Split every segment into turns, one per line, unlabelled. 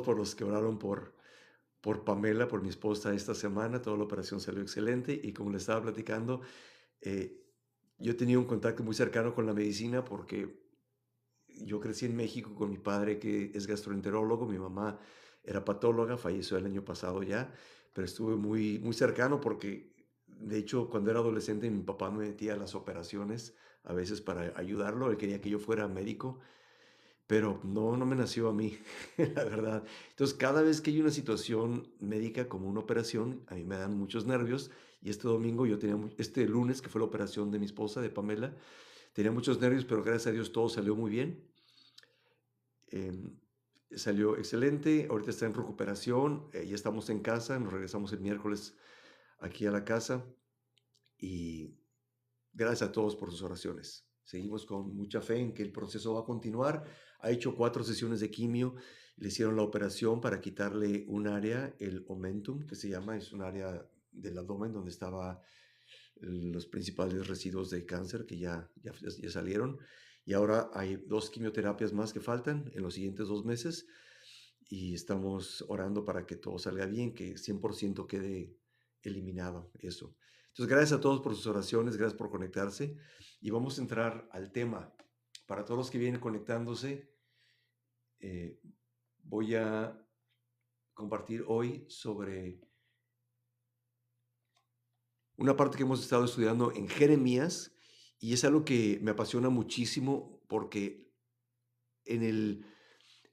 por los que oraron por Pamela, por mi esposa esta semana. Toda la operación salió excelente y como le estaba platicando, eh, yo tenía un contacto muy cercano con la medicina porque yo crecí en México con mi padre que es gastroenterólogo, mi mamá era patóloga, falleció el año pasado ya, pero estuve muy, muy cercano porque de hecho cuando era adolescente mi papá me metía a las operaciones a veces para ayudarlo, él quería que yo fuera médico, pero no me nació a mí, la verdad. Entonces, cada vez que hay una situación médica como una operación, a mí me dan muchos nervios, y este domingo yo tenía mu este lunes, que fue la operación de mi esposa, de Pamela, tenía muchos nervios, pero gracias a Dios todo salió muy bien. Em, Salió excelente, ahorita está en recuperación, ya estamos en casa, nos regresamos el miércoles aquí a la casa, y gracias a todos por sus oraciones. Seguimos con mucha fe en que el proceso va a continuar. Ha hecho 4 sesiones de quimio. Le hicieron la operación para quitarle un área, el omentum, que se llama, es un área del abdomen donde estaba los principales residuos de cáncer que ya salieron. Y ahora hay 2 quimioterapias más que faltan en los siguientes 2 meses. Y estamos orando para que todo salga bien, que 100% quede eliminado eso. Entonces, gracias a todos por sus oraciones, gracias por conectarse. Y vamos a entrar al tema. Para todos los que vienen conectándose, eh, voy a compartir hoy sobre una parte que hemos estado estudiando en Jeremías, y es algo que me apasiona muchísimo porque en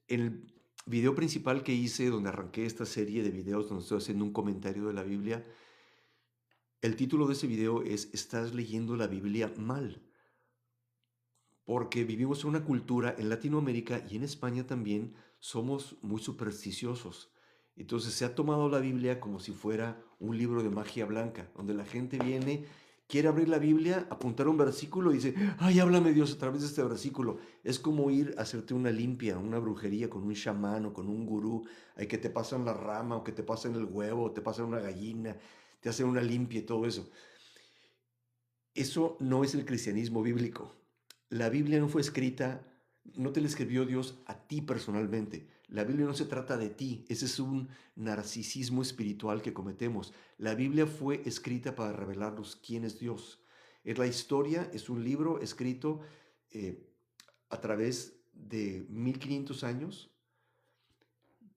el video principal que hice, donde arranqué esta serie de videos donde estoy haciendo un comentario de la Biblia, el título de ese video es ¿Estás leyendo la Biblia mal? Porque vivimos en una cultura en Latinoamérica y en España también somos muy supersticiosos. Entonces se ha tomado la Biblia como si fuera un libro de magia blanca, donde la gente viene, quiere abrir la Biblia, apuntar un versículo y dice, ay, háblame Dios a través de este versículo. Es como ir a hacerte una limpia, una brujería con un chamán o con un gurú, hay que te pasan la rama o que te pasan el huevo o te pasan una gallina, te hacen una limpia y todo eso. Eso no es el cristianismo bíblico. La Biblia no fue escrita, no te la escribió Dios a ti personalmente. La Biblia no se trata de ti. Ese es un narcisismo espiritual que cometemos. La Biblia fue escrita para revelarnos quién es Dios. Es la historia, es un libro escrito eh, a través de 1500 años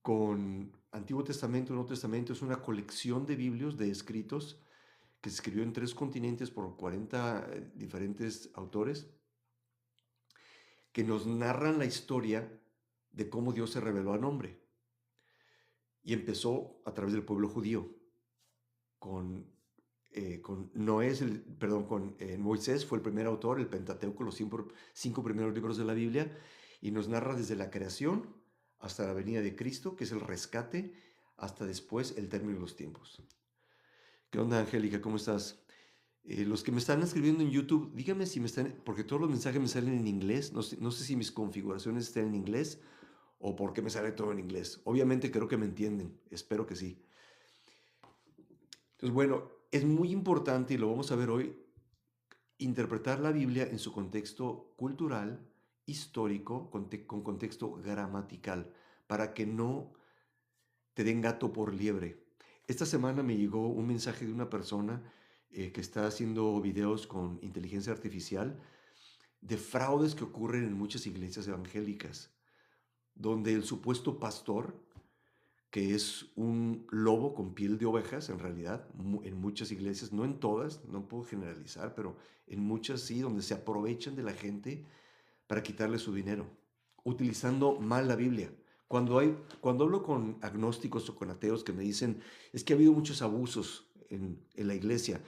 con Antiguo Testamento y Nuevo Testamento. Es una colección de Biblios, de escritos que se escribió en 3 continentes por 40 diferentes autores, que nos narran la historia de cómo Dios se reveló al hombre. Y empezó a través del pueblo judío, con Noé, perdón, con Moisés fue el primer autor, el Pentateuco, los 5 primeros libros de la Biblia, y nos narra desde la creación hasta la venida de Cristo, que es el rescate, hasta después el término de los tiempos. ¿Qué onda, Angélica? ¿Cómo estás? Los que me están escribiendo en YouTube, díganme si me están, porque todos los mensajes me salen en inglés, no sé si mis configuraciones están en inglés o por qué me sale todo en inglés. Obviamente creo que me entienden, espero que sí. Entonces, bueno, es muy importante, y lo vamos a ver hoy, interpretar la Biblia en su contexto cultural, histórico, con contexto gramatical, para que no te den gato por liebre. Esta semana me llegó un mensaje de una persona que está haciendo videos con inteligencia artificial de fraudes que ocurren en muchas iglesias evangélicas, donde el supuesto pastor, que es un lobo con piel de ovejas, en realidad, en muchas iglesias, no en todas, no puedo generalizar, pero en muchas sí, donde se aprovechan de la gente para quitarle su dinero, utilizando mal la Biblia. Cuando hablo con agnósticos o con ateos que me dicen, es que ha habido muchos abusos en la iglesia,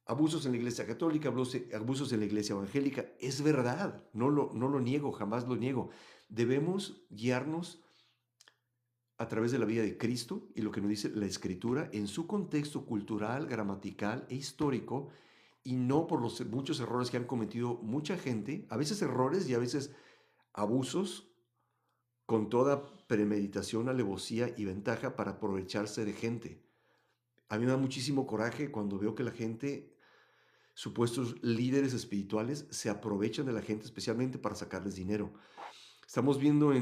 abusos en la iglesia católica, abusos en la iglesia evangélica, es verdad, no lo niego, jamás lo niego. Debemos guiarnos a través de la vida de Cristo y lo que nos dice la Escritura en su contexto cultural, gramatical e histórico, y no por los muchos errores que han cometido mucha gente, a veces errores y a veces abusos con toda premeditación, alevosía y ventaja para aprovecharse de gente. A mí me da muchísimo coraje cuando veo que la gente, supuestos líderes espirituales, se aprovechan de la gente especialmente para sacarles dinero. Estamos viendo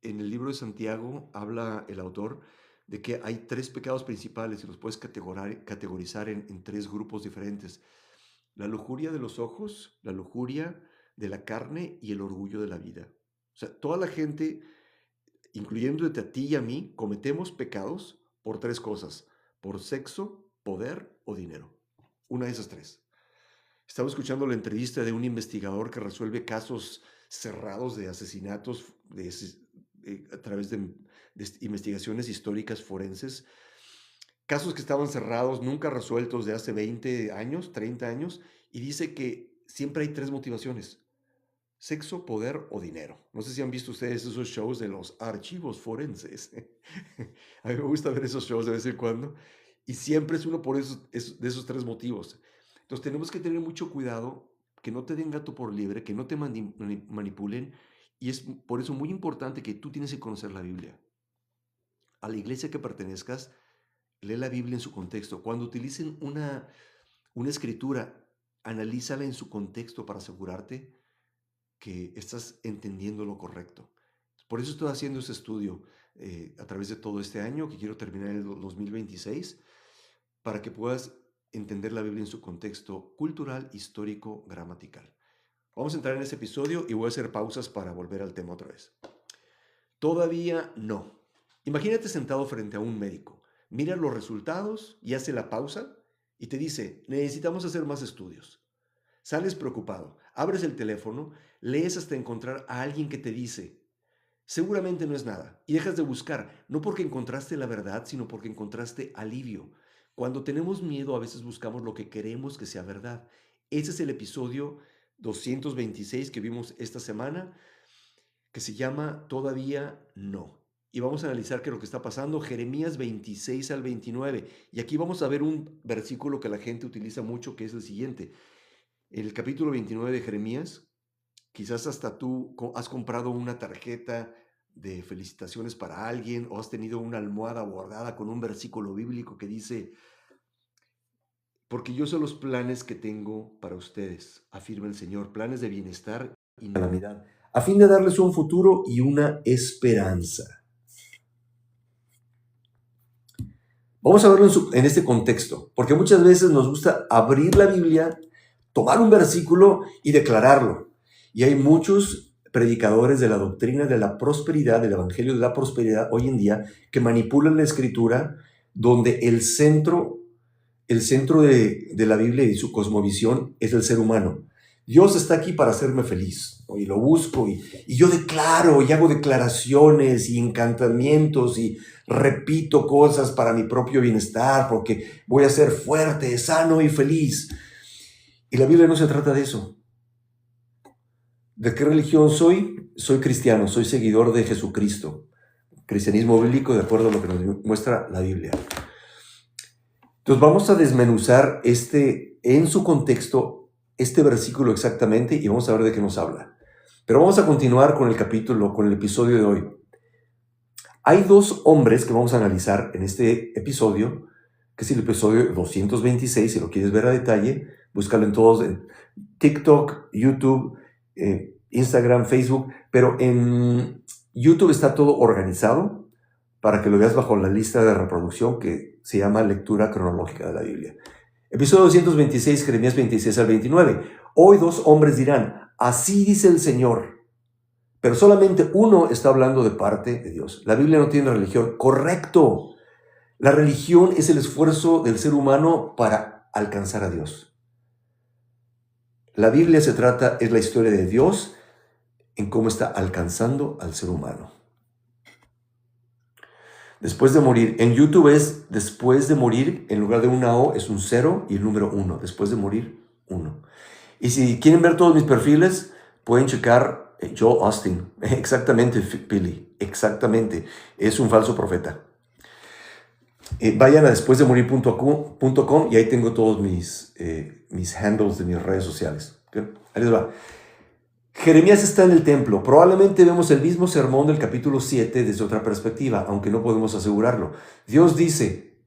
en el libro de Santiago habla el autor de que hay tres pecados principales y los puedes categorizar en tres grupos diferentes. La lujuria de los ojos, la lujuria de la carne y el orgullo de la vida. O sea, toda la gente, incluyéndote a ti y a mí, cometemos pecados por tres cosas: por sexo, poder o dinero. Una de esas tres. Estaba escuchando la entrevista de un investigador que resuelve casos cerrados de asesinatos a través de investigaciones históricas forenses, casos que estaban cerrados, nunca resueltos de hace 20 años, 30 años, y dice que siempre hay tres motivaciones: sexo, poder o dinero. No sé si han visto ustedes esos shows de los archivos forenses. A mí me gusta ver esos shows de vez en cuando, y siempre es uno de esos tres motivos. Entonces tenemos que tener mucho cuidado que no te den gato por liebre, que no te manipulen, y es por eso muy importante que tú tienes que conocer la Biblia. A la iglesia que pertenezcas, lee la Biblia en su contexto. Cuando utilicen una escritura, analízala en su contexto para asegurarte que estás entendiendo lo correcto. Por eso estoy haciendo ese estudio a través de todo este año, que quiero terminar en el 2026, para que puedas entender la Biblia en su contexto cultural, histórico, gramatical. Vamos a entrar en ese episodio y voy a hacer pausas para volver al tema otra vez. Todavía no. Imagínate sentado frente a un médico, mira los resultados y hace la pausa y te dice: necesitamos hacer más estudios. Sales preocupado, abres el teléfono, lees hasta encontrar a alguien que te dice: seguramente no es nada, y dejas de buscar, no porque encontraste la verdad, sino porque encontraste alivio. Cuando tenemos miedo, a veces buscamos lo que queremos que sea verdad. Ese es el episodio 226 que vimos esta semana, que se llama Todavía no. Y vamos a analizar qué es lo que está pasando, Jeremías 26 al 29. Y aquí vamos a ver un versículo que la gente utiliza mucho, que es el siguiente. En el capítulo 29 de Jeremías, quizás hasta tú has comprado una tarjeta de felicitaciones para alguien, o has tenido una almohada bordada con un versículo bíblico que dice: porque yo sé los planes que tengo para ustedes, afirma el Señor, planes de bienestar y calamidad, a fin de darles un futuro y una esperanza. Vamos a verlo en este contexto, porque muchas veces nos gusta abrir la Biblia, tomar un versículo y declararlo. Y hay muchos predicadores de la doctrina de la prosperidad, del evangelio de la prosperidad hoy en día, que manipulan la escritura, donde el centro de la Biblia y su cosmovisión es el ser humano. Dios está aquí para hacerme feliz, y lo busco, y yo declaro, y hago declaraciones, y encantamientos, y repito cosas para mi propio bienestar, porque voy a ser fuerte, sano y feliz. Y la Biblia no se trata de eso. ¿De qué religión soy? Soy cristiano, soy seguidor de Jesucristo. Cristianismo bíblico, de acuerdo a lo que nos muestra la Biblia. Entonces vamos a desmenuzar en su contexto este versículo exactamente, y vamos a ver de qué nos habla. Pero vamos a continuar con el episodio de hoy. Hay dos hombres que vamos a analizar en este episodio, que es el episodio 226. Si lo quieres ver a detalle, búscalo en todos, en TikTok, YouTube, Instagram, Facebook, pero en YouTube está todo organizado para que lo veas bajo la lista de reproducción que se llama Lectura Cronológica de la Biblia. Episodio 226, Jeremías 26 al 29. Hoy dos hombres dirán: así dice el Señor. Pero solamente uno está hablando de parte de Dios. La Biblia no tiene religión. Correcto. La religión es el esfuerzo del ser humano para alcanzar a Dios. La Biblia es la historia de Dios en cómo está alcanzando al ser humano. Después de morir, en YouTube es después de morir, en lugar de una O es un 0 y el número 1. Después de morir, 1. Y si quieren ver todos mis perfiles, pueden checar Joel Austin. Exactamente, Billy. Exactamente. Es un falso profeta. Vayan a despuesdemorir.com y ahí tengo todos mis handles de mis redes sociales. ¿Okay? Ahí les va. Jeremías está en el templo. Probablemente vemos el mismo sermón del capítulo 7 desde otra perspectiva, aunque no podemos asegurarlo. Dios dice: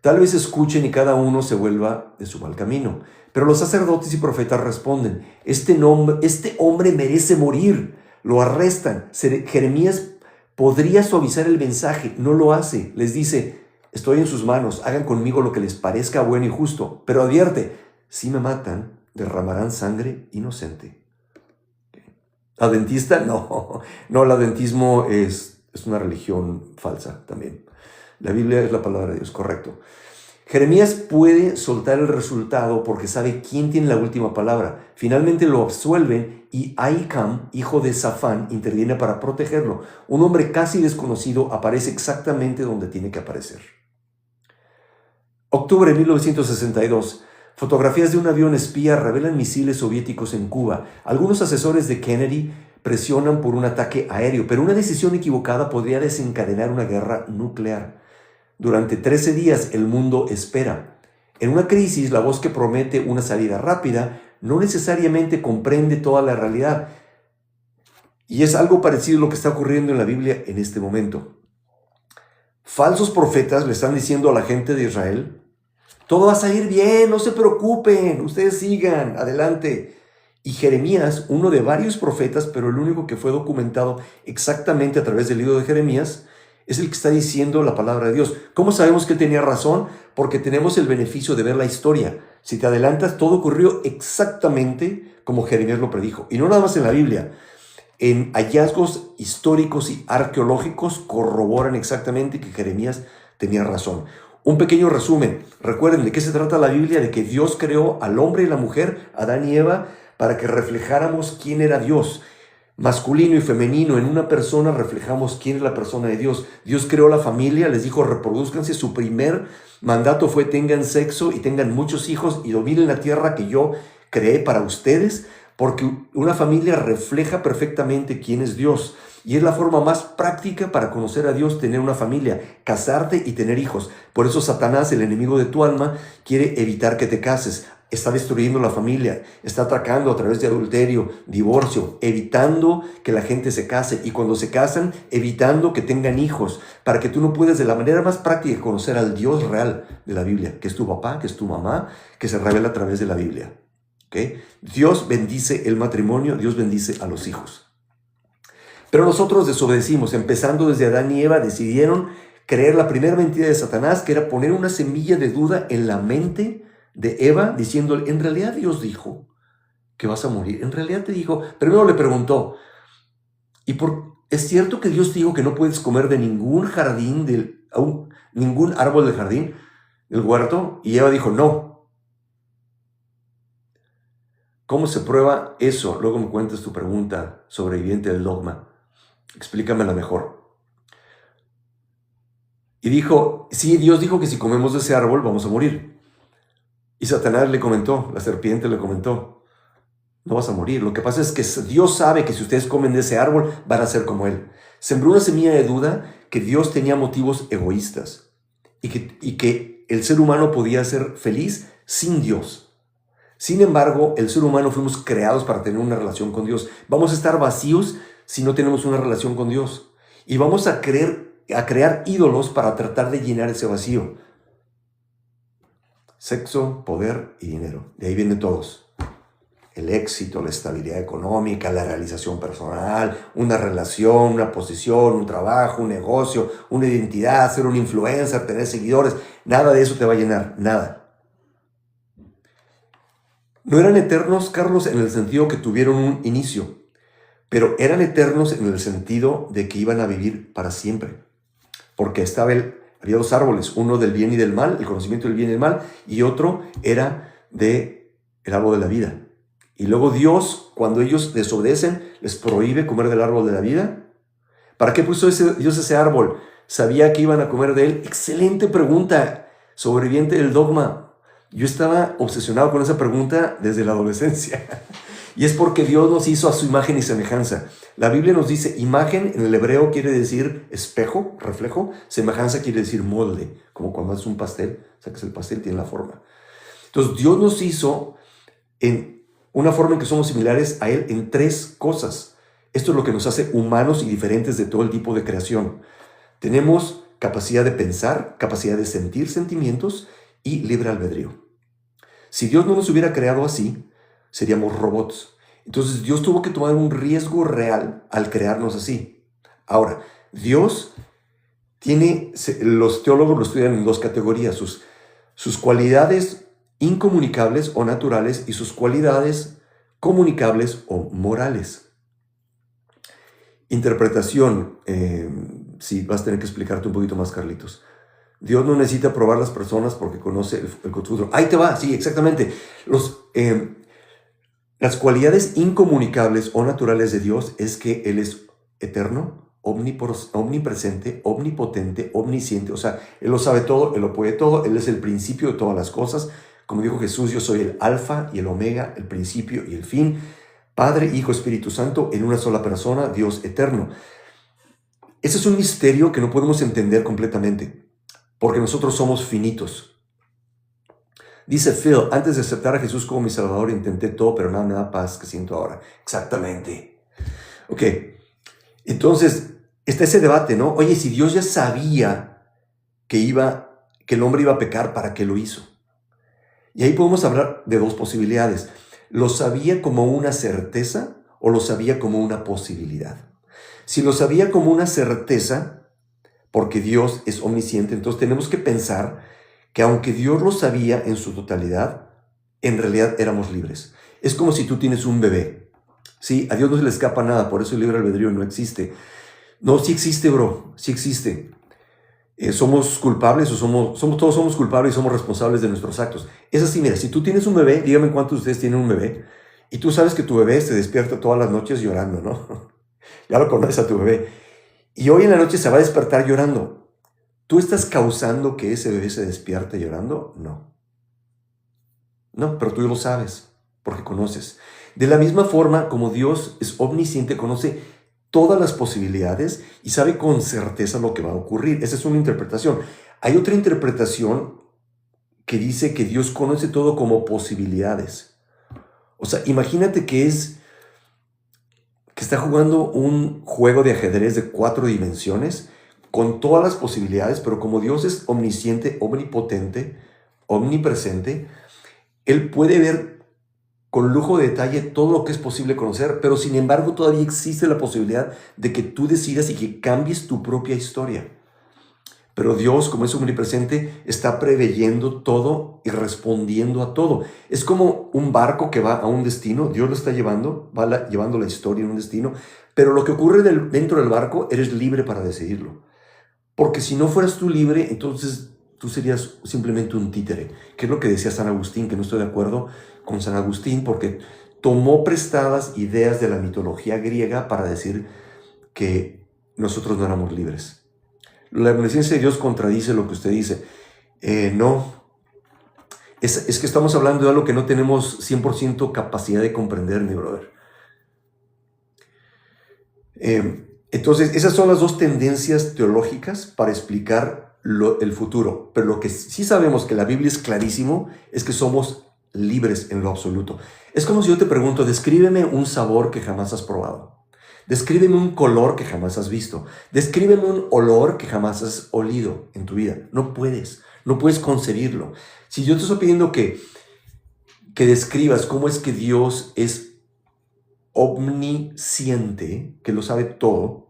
tal vez escuchen y cada uno se vuelva de su mal camino. Pero los sacerdotes y profetas responden: este hombre merece morir. Lo arrestan. Jeremías
Podría suavizar el mensaje, no lo hace. Les dice, estoy en sus manos, hagan conmigo lo que les parezca bueno y justo. Pero advierte, si me matan, derramarán sangre inocente. ¿Adventista? No, no, el adventismo es una religión falsa también. La Biblia es la palabra de Dios, correcto. Jeremías puede soltar el resultado porque sabe quién tiene la última palabra. Finalmente lo absuelven y Ahikam, hijo de Safán, interviene para protegerlo. Un hombre casi desconocido aparece exactamente donde tiene que aparecer. Octubre de 1962. Fotografías de un avión espía revelan misiles soviéticos en Cuba. Algunos asesores de Kennedy presionan por un ataque aéreo, pero una decisión equivocada podría desencadenar una guerra nuclear. Durante 13 días el mundo espera. En una crisis, la voz que promete una salida rápida no necesariamente comprende toda la realidad. Y es algo parecido a lo que está ocurriendo en la Biblia en este momento. Falsos profetas le están diciendo a la gente de Israel, todo va a salir bien, no se preocupen, ustedes sigan, adelante. Y Jeremías, uno de varios profetas, pero el único que fue documentado exactamente a través del libro de Jeremías, es el que está diciendo la palabra de Dios. ¿Cómo sabemos que tenía razón? Porque tenemos el beneficio de ver la historia. Si te adelantas, todo ocurrió exactamente como Jeremías lo predijo. Y no nada más en la Biblia. En hallazgos históricos y arqueológicos corroboran exactamente que Jeremías tenía razón. Un pequeño resumen. Recuerden de qué se trata la Biblia, de que Dios creó al hombre y la mujer, Adán y Eva, para que reflejáramos quién era Dios. Masculino y femenino, en una persona reflejamos quién es la persona de Dios. Dios creó la familia, les dijo reproduzcanse. Su primer mandato fue tengan sexo y tengan muchos hijos y dominen la tierra que yo creé para ustedes, porque una familia refleja perfectamente quién es Dios. Y es la forma más práctica para conocer a Dios, tener una familia, casarte y tener hijos. Por eso Satanás, el enemigo de tu alma, quiere evitar que te cases. Está destruyendo la familia, está atacando a través de adulterio, divorcio, evitando que la gente se case. Y cuando se casan, evitando que tengan hijos, para que tú no puedas de la manera más práctica conocer al Dios real de la Biblia, que es tu papá, que es tu mamá, que se revela a través de la Biblia. ¿Okay? Dios bendice el matrimonio, Dios bendice a los hijos. Pero nosotros desobedecimos, empezando desde Adán y Eva, decidieron creer la primera mentira de Satanás, que era poner una semilla de duda en la mente de Eva, diciéndole, en realidad Dios dijo que vas a morir. En realidad te dijo, primero le preguntó, ¿es cierto que Dios dijo que no puedes comer de ningún ningún árbol del jardín, del huerto? Y Eva dijo, no. ¿Cómo se prueba eso? Luego me cuentas tu pregunta, sobreviviente del dogma. Explícamela mejor. Y dijo, sí, Dios dijo que si comemos de ese árbol vamos a morir. Y Satanás le comentó, la serpiente le comentó, no vas a morir. Lo que pasa es que Dios sabe que si ustedes comen de ese árbol van a ser como Él. Sembró una semilla de duda que Dios tenía motivos egoístas y que el ser humano podía ser feliz sin Dios. Sin embargo, el ser humano fuimos creados para tener una relación con Dios. Vamos a estar vacíos si no tenemos una relación con Dios. Y vamos a crear ídolos para tratar de llenar ese vacío. Sexo, poder y dinero. De ahí vienen todos. El éxito, la estabilidad económica, la realización personal, una relación, una posición, un trabajo, un negocio, una identidad, ser un influencer, tener seguidores. Nada de eso te va a llenar, nada. No eran eternos, Carlos, en el sentido que tuvieron un inicio, pero eran eternos en el sentido de que iban a vivir para siempre. Porque había dos árboles, uno del bien y del mal, el conocimiento del bien y del mal, y otro era el árbol de la vida. Y luego Dios, cuando ellos desobedecen, les prohíbe comer del árbol de la vida. ¿Para qué puso Dios ese árbol? ¿Sabía que iban a comer de él? Excelente pregunta, sobreviviente del dogma. Yo estaba obsesionado con esa pregunta desde la adolescencia. Y es porque Dios nos hizo a su imagen y semejanza. La Biblia nos dice imagen, en el hebreo quiere decir espejo, reflejo. Semejanza quiere decir molde, como cuando haces un pastel, sacas el pastel, tiene la forma. Entonces Dios nos hizo en una forma en que somos similares a Él en tres cosas. Esto es lo que nos hace humanos y diferentes de todo el tipo de creación. Tenemos capacidad de pensar, capacidad de sentir sentimientos y libre albedrío. Si Dios no nos hubiera creado así, seríamos robots. Entonces Dios tuvo que tomar un riesgo real al crearnos así. Ahora, Dios los teólogos lo estudian en dos categorías, sus cualidades incomunicables o naturales y sus cualidades comunicables o morales. Interpretación, sí, vas a tener que explicarte un poquito más, Carlitos. Dios no necesita probar las personas porque conoce el futuro. Ahí te va, sí, exactamente. Las cualidades incomunicables o naturales de Dios es que Él es eterno, omnipresente, omnipotente, omnisciente. O sea, Él lo sabe todo, Él lo puede todo, Él es el principio de todas las cosas. Como dijo Jesús, yo soy el alfa y el omega, el principio y el fin. Padre, Hijo, Espíritu Santo, en una sola persona, Dios eterno. Ese es un misterio que no podemos entender completamente, porque nosotros somos finitos. Dice Phil, antes de aceptar a Jesús como mi Salvador, intenté todo, pero nada me da paz que siento ahora. Exactamente. Ok, entonces está ese debate, ¿no? Oye, si Dios ya sabía que el hombre iba a pecar, ¿para qué lo hizo? Y ahí podemos hablar de dos posibilidades. ¿Lo sabía como una certeza o lo sabía como una posibilidad? Si lo sabía como una certeza, porque Dios es omnisciente, entonces tenemos que pensar que aunque Dios lo sabía en su totalidad, en realidad éramos libres. Es como si tú tienes un bebé. Sí, a Dios no se le escapa nada, por eso el libre albedrío no existe. No, sí existe, bro, sí existe. Somos culpables todos somos culpables y somos responsables de nuestros actos. Es así, mira, si tú tienes un bebé, dígame cuántos de ustedes tienen un bebé, y tú sabes que tu bebé se despierta todas las noches llorando, ¿no? Ya lo conoces a tu bebé. Y hoy en la noche se va a despertar llorando. ¿Tú estás causando que ese bebé se despierte llorando? No. No, pero tú lo sabes, porque conoces. De la misma forma, como Dios es omnisciente, conoce todas las posibilidades y sabe con certeza lo que va a ocurrir. Esa es una interpretación. Hay otra interpretación que dice que Dios conoce todo como posibilidades. O sea, imagínate que está jugando un juego de ajedrez de 4 dimensiones con todas las posibilidades, pero como Dios es omnisciente, omnipotente, omnipresente, Él puede ver con lujo de detalle todo lo que es posible conocer, pero sin embargo todavía existe la posibilidad de que tú decidas y que cambies tu propia historia. Pero Dios, como es omnipresente, está preveyendo todo y respondiendo a todo. Es como un barco que va a un destino, Dios lo está llevando, llevando la historia en un destino, pero lo que ocurre dentro del barco, eres libre para decidirlo. Porque si no fueras tú libre, entonces tú serías simplemente un títere, que es lo que decía San Agustín, que no estoy de acuerdo con San Agustín, porque tomó prestadas ideas de la mitología griega para decir que nosotros no éramos libres. La omnisciencia de Dios contradice lo que usted dice. No, es que estamos hablando de algo que no tenemos 100% capacidad de comprender, mi brother. Entonces, esas son las dos tendencias teológicas para explicar el futuro. Pero lo que sí sabemos que la Biblia es clarísimo es que somos libres en lo absoluto. Es como si yo te pregunto, descríbeme un sabor que jamás has probado. Descríbeme un color que jamás has visto. Descríbeme un olor que jamás has olido en tu vida. No puedes concebirlo. Si yo te estoy pidiendo que describas cómo es que Dios es omnisciente, que lo sabe todo,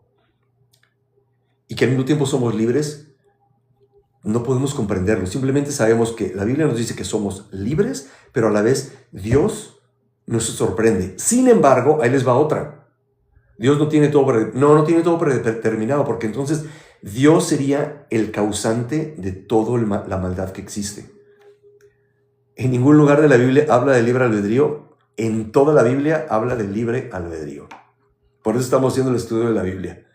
y que al mismo tiempo somos libres, no podemos comprenderlo. Simplemente sabemos que la Biblia nos dice que somos libres, pero a la vez Dios nos sorprende. Sin embargo, ahí les va otra. Dios no tiene todo predeterminado, porque entonces Dios sería el causante de toda la maldad que existe. En ningún lugar de la Biblia habla de libre albedrío. En toda la Biblia habla de libre albedrío. Por eso estamos haciendo el estudio de la Biblia.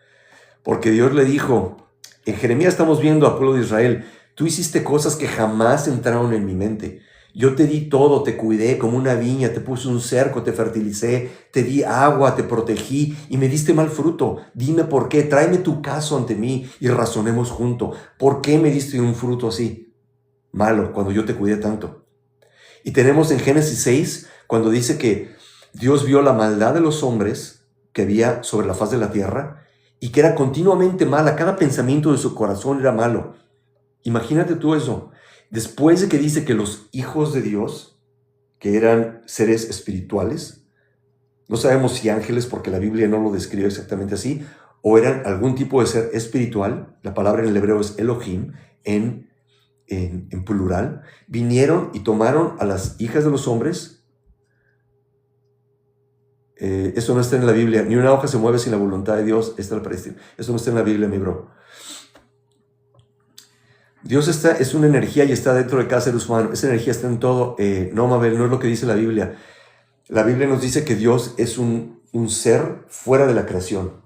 Porque Dios le dijo, en Jeremías estamos viendo al pueblo de Israel, tú hiciste cosas que jamás entraron en mi mente. Yo te di todo, te cuidé como una viña, te puse un cerco, te fertilicé, te di agua, te protegí y me diste mal fruto. Dime por qué, tráeme tu caso ante mí y razonemos juntos. ¿Por qué me diste un fruto así? Malo, cuando yo te cuidé tanto. Y tenemos en Génesis 6, cuando dice que Dios vio la maldad de los hombres que había sobre la faz de la tierra y que era continuamente mala. Cada pensamiento de su corazón era malo. Imagínate tú eso. Después de que dice que los hijos de Dios, que eran seres espirituales, no sabemos si ángeles porque la Biblia no lo describe exactamente así, o eran algún tipo de ser espiritual, la palabra en el hebreo es Elohim, en plural, vinieron y tomaron a las hijas de los hombres. Eso no está en la Biblia. Ni una hoja se mueve sin la voluntad de Dios. Eso no está en la Biblia, mi bro. Dios es una energía y está dentro de cada ser humano. Esa energía está en todo. No, Mabel, no es lo que dice la Biblia. La Biblia nos dice que Dios es un ser fuera de la creación.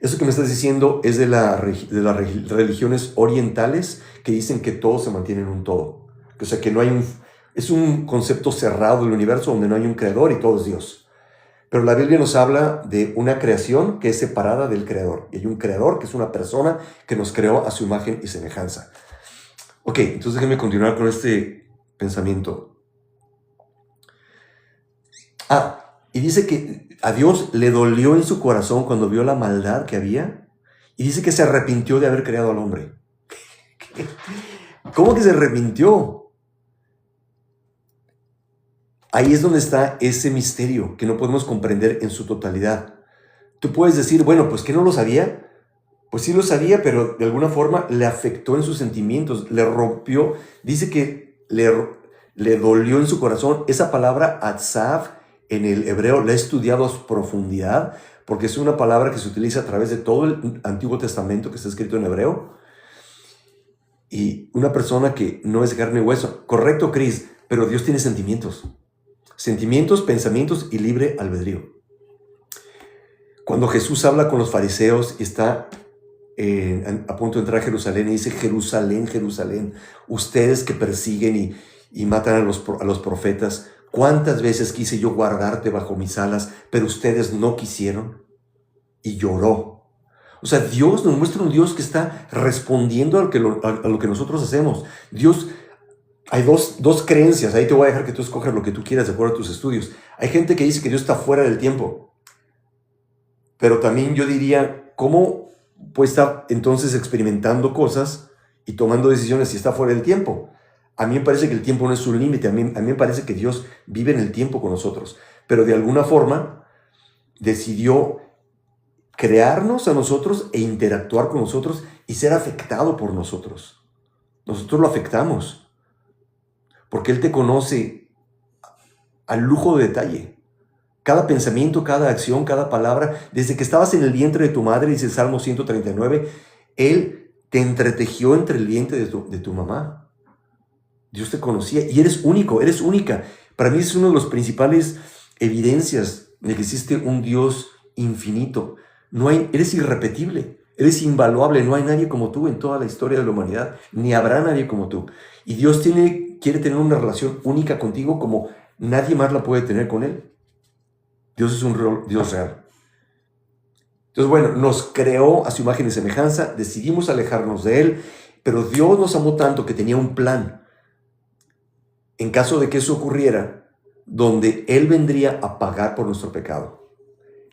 Eso que me estás diciendo es de las religiones orientales que dicen que todo se mantiene en un todo. O sea, que no hay es un concepto cerrado del universo donde no hay un creador y todo es Dios. Pero la Biblia nos habla de una creación que es separada del creador. Y hay un creador que es una persona que nos creó a su imagen y semejanza. Ok, entonces déjenme continuar con este pensamiento. Y dice que a Dios le dolió en su corazón cuando vio la maldad que había. Y dice que se arrepintió de haber creado al hombre. ¿Cómo que se arrepintió? Ahí es donde está ese misterio que no podemos comprender en su totalidad. Tú puedes decir, bueno, pues ¿que no lo sabía? Pues sí lo sabía, pero de alguna forma le afectó en sus sentimientos, le rompió. Dice que le dolió en su corazón. Esa palabra atzav en el hebreo la he estudiado a profundidad, porque es una palabra que se utiliza a través de todo el Antiguo Testamento que está escrito en hebreo. Y una persona que no es carne y hueso. Correcto, Cris, pero Dios tiene sentimientos. Sentimientos, pensamientos y libre albedrío. Cuando Jesús habla con los fariseos y está a punto de entrar a Jerusalén y dice, Jerusalén, Jerusalén, ustedes que persiguen y matan a los profetas, ¿cuántas veces quise yo guardarte bajo mis alas, pero ustedes no quisieron? Y lloró. O sea, Dios nos muestra un Dios que está respondiendo a lo que nosotros hacemos. Dios, hay dos creencias. Ahí te voy a dejar que tú escojas lo que tú quieras de acuerdo a tus estudios. Hay gente que dice que Dios está fuera del tiempo. Pero también yo diría, ¿cómo puede estar entonces experimentando cosas y tomando decisiones si está fuera del tiempo? A mí me parece que el tiempo no es un límite. A mí me parece que Dios vive en el tiempo con nosotros. Pero de alguna forma decidió crearnos a nosotros e interactuar con nosotros y ser afectado por nosotros. Nosotros lo afectamos porque Él te conoce al lujo de detalle. Cada pensamiento, cada acción, cada palabra, desde que estabas en el vientre de tu madre, dice el Salmo 139, Él te entretejió entre el vientre de tu mamá. Dios te conocía y eres único, eres única. Para mí es una de las principales evidencias de que existe un Dios infinito. Eres irrepetible, eres invaluable, no hay nadie como tú en toda la historia de la humanidad, ni habrá nadie como tú. Y Dios quiere tener una relación única contigo como nadie más la puede tener con Él. Dios es un Dios real. Entonces, bueno, nos creó a su imagen y semejanza, decidimos alejarnos de Él, pero Dios nos amó tanto que tenía un plan. En caso de que eso ocurriera, donde Él vendría a pagar por nuestro pecado.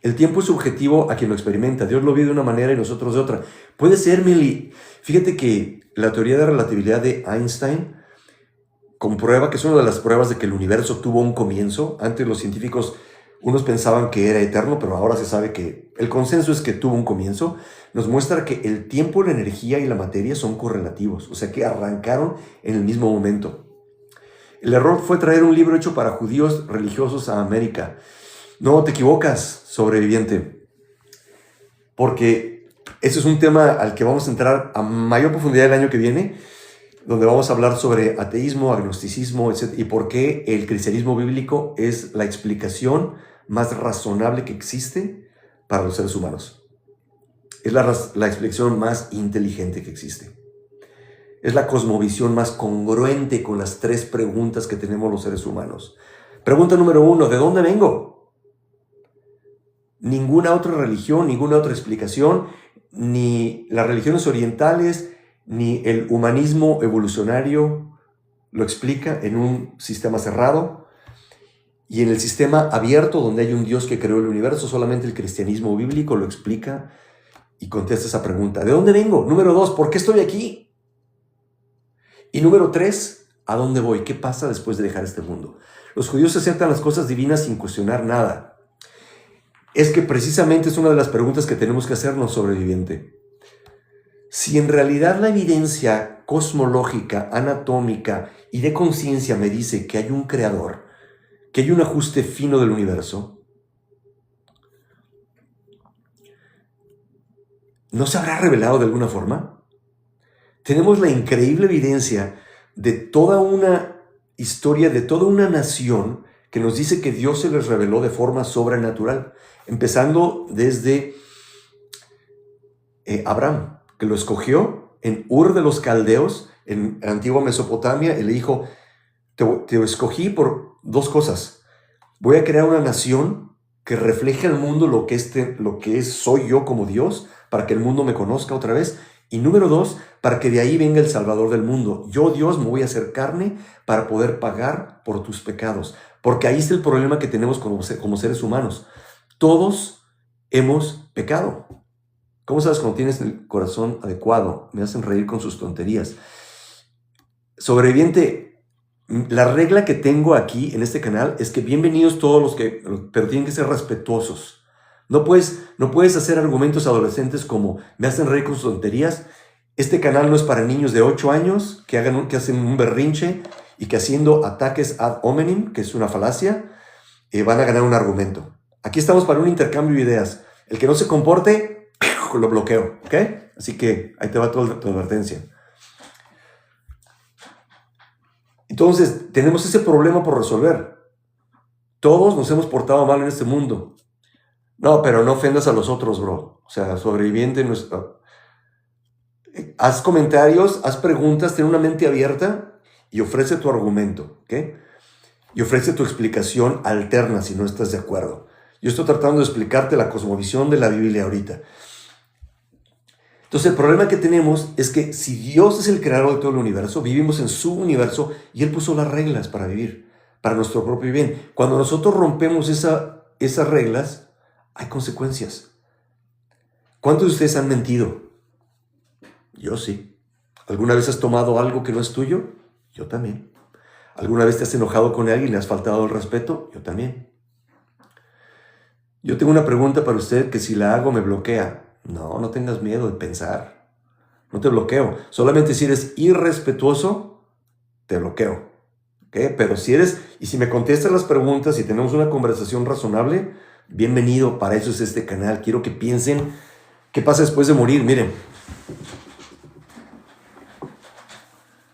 El tiempo es subjetivo a quien lo experimenta. Dios lo vive de una manera y nosotros de otra. Puede ser, Mili. Fíjate que la teoría de relatividad de Einstein comprueba que es una de las pruebas de que el universo tuvo un comienzo. Antes los científicos, unos pensaban que era eterno, pero ahora se sabe que el consenso es que tuvo un comienzo. Nos muestra que el tiempo, la energía y la materia son correlativos, o sea que arrancaron en el mismo momento. El error fue traer un libro hecho para judíos religiosos a América. No, te equivocas, sobreviviente, porque ese es un tema al que vamos a entrar a mayor profundidad el año que viene, donde vamos a hablar sobre ateísmo, agnosticismo, etc. y por qué el cristianismo bíblico es la explicación más razonable que existe para los seres humanos. Es la explicación más inteligente que existe. Es la cosmovisión más congruente con las 3 preguntas que tenemos los seres humanos. Pregunta número 1, ¿de dónde vengo? Ninguna otra religión, ninguna otra explicación, ni las religiones orientales, ni el humanismo evolucionario lo explica en un sistema cerrado. Y en el sistema abierto, donde hay un Dios que creó el universo, solamente el cristianismo bíblico lo explica y contesta esa pregunta. ¿De dónde vengo? Número 2, ¿por qué estoy aquí? Y número 3, ¿a dónde voy? ¿Qué pasa después de dejar este mundo? Los judíos aceptan las cosas divinas sin cuestionar nada. es que precisamente es una de las preguntas que tenemos que hacernos, sobreviviente. Si en realidad la evidencia cosmológica, anatómica y de conciencia me dice que hay un creador, que hay un ajuste fino del universo, ¿no se habrá revelado de alguna forma? Tenemos la increíble evidencia de toda una historia, de toda una nación que nos dice que Dios se les reveló de forma sobrenatural, empezando desde Abraham, que lo escogió en Ur de los Caldeos, en la antigua Mesopotamia, y le dijo, te escogí por dos cosas. Voy a crear una nación que refleje al mundo lo que soy yo como Dios, para que el mundo me conozca otra vez. Y número dos, para que de ahí venga el Salvador del mundo. Yo, Dios, me voy a hacer carne para poder pagar por tus pecados. Porque ahí está el problema que tenemos como seres humanos. Todos hemos pecado. ¿Cómo sabes cuando tienes el corazón adecuado? Me hacen reír con sus tonterías. Sobreviviente, la regla que tengo aquí en este canal es que bienvenidos todos los que, pero tienen que ser respetuosos. No puedes hacer argumentos adolescentes como me hacen reír con sus tonterías. Este canal no es para niños de 8 años que hacen un berrinche y que haciendo ataques ad hominem, que es una falacia, van a ganar un argumento. Aquí estamos para un intercambio de ideas. El que no se comporte, lo bloqueo, ¿ok? Así que ahí te va tu advertencia. Entonces, tenemos ese problema por resolver. Todos nos hemos portado mal en este mundo. No, pero no ofendas a los otros, bro. O sea, sobreviviente no es... Haz comentarios, haz preguntas, ten una mente abierta y ofrece tu argumento, ¿ok? Y ofrece tu explicación alterna si no estás de acuerdo. Yo estoy tratando de explicarte la cosmovisión de la Biblia ahorita. Entonces, el problema que tenemos es que si Dios es el creador de todo el universo, vivimos en su universo y Él puso las reglas para vivir, para nuestro propio bien. Cuando nosotros rompemos esas reglas, hay consecuencias. ¿Cuántos de ustedes han mentido? Yo sí. ¿Alguna vez has tomado algo que no es tuyo? Yo también. ¿Alguna vez te has enojado con alguien y le has faltado el respeto? Yo también. Yo tengo una pregunta para usted que si la hago me bloquea. No tengas miedo de pensar. No te bloqueo. Solamente si eres irrespetuoso, te bloqueo. ¿Okay? Pero si me contestas las preguntas y tenemos una conversación razonable, bienvenido. Para eso es este canal. Quiero que piensen qué pasa después de morir. Miren.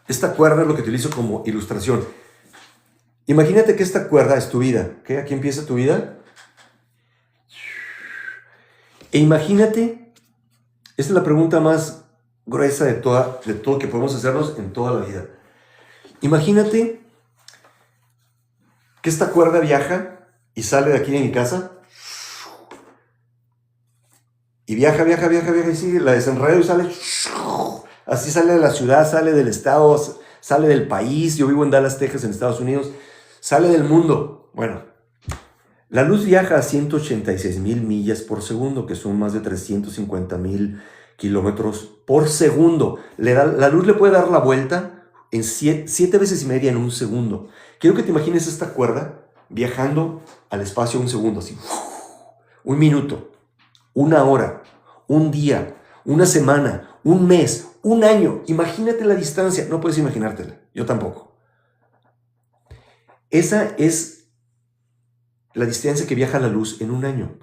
Esta cuerda es lo que utilizo como ilustración. Imagínate que esta cuerda es tu vida. ¿Okay? Aquí empieza tu vida. E imagínate, esta es la pregunta más gruesa de todo que podemos hacernos en toda la vida. Imagínate que esta cuerda viaja y sale de aquí de mi casa. Y viaja y sigue, la desenredo y sale. Así sale de la ciudad, sale del estado, sale del país. Yo vivo en Dallas, Texas, en Estados Unidos. Sale del mundo. Bueno, la luz viaja a 186,000 millas por segundo, que son más de 350,000 kilómetros por segundo. La luz le puede dar la vuelta en 7 veces y media en un segundo. Quiero que te imagines esta cuerda viajando al espacio un segundo, así. Un minuto, una hora, un día, una semana, un mes, un año. Imagínate la distancia. No puedes imaginártela. Yo tampoco. Esa es la distancia que viaja la luz en un año.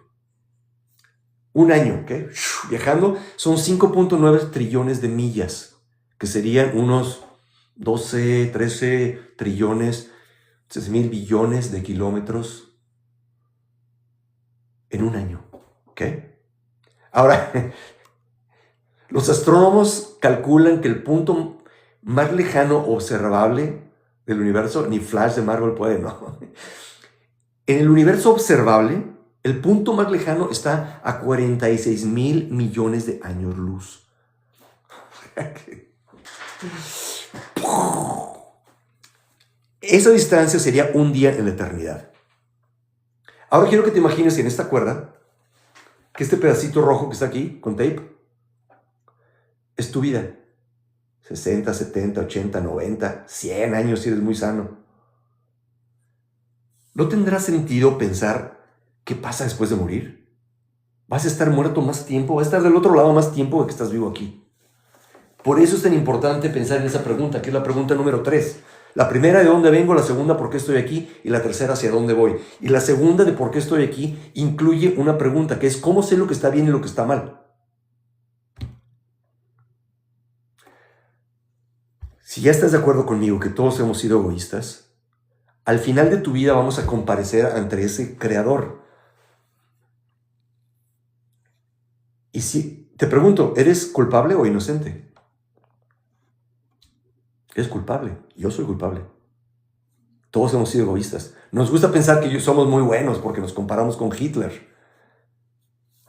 Un año, ¿ok? Viajando son 5.9 trillones de millas, que serían unos 12, 13 trillones, 6,000 billones de kilómetros en un año, ¿ok? Ahora, los astrónomos calculan que el punto más lejano observable del universo, ni Flash de Marvel puede, ¿no? En el universo observable, el punto más lejano está a 46,000 millones de años luz. Esa distancia sería un día en la eternidad. Ahora quiero que te imagines que en esta cuerda, que este pedacito rojo que está aquí con tape, es tu vida. 60, 70, 80, 90, 100 años si eres muy sano. ¿No tendrá sentido pensar qué pasa después de morir? Vas a estar muerto más tiempo, vas a estar del otro lado más tiempo de que estás vivo aquí. Por eso es tan importante pensar en esa pregunta, que es la pregunta número 3. La primera, ¿de dónde vengo? La segunda, ¿por qué estoy aquí? Y la tercera, ¿hacia dónde voy? Y la segunda, de por qué estoy aquí, incluye una pregunta, que es ¿cómo sé lo que está bien y lo que está mal? Si ya estás de acuerdo conmigo que todos hemos sido egoístas, al final de tu vida vamos a comparecer ante ese creador. Y si te pregunto, ¿eres culpable o inocente? Eres culpable. Yo soy culpable. Todos hemos sido egoístas. Nos gusta pensar que somos muy buenos porque nos comparamos con Hitler.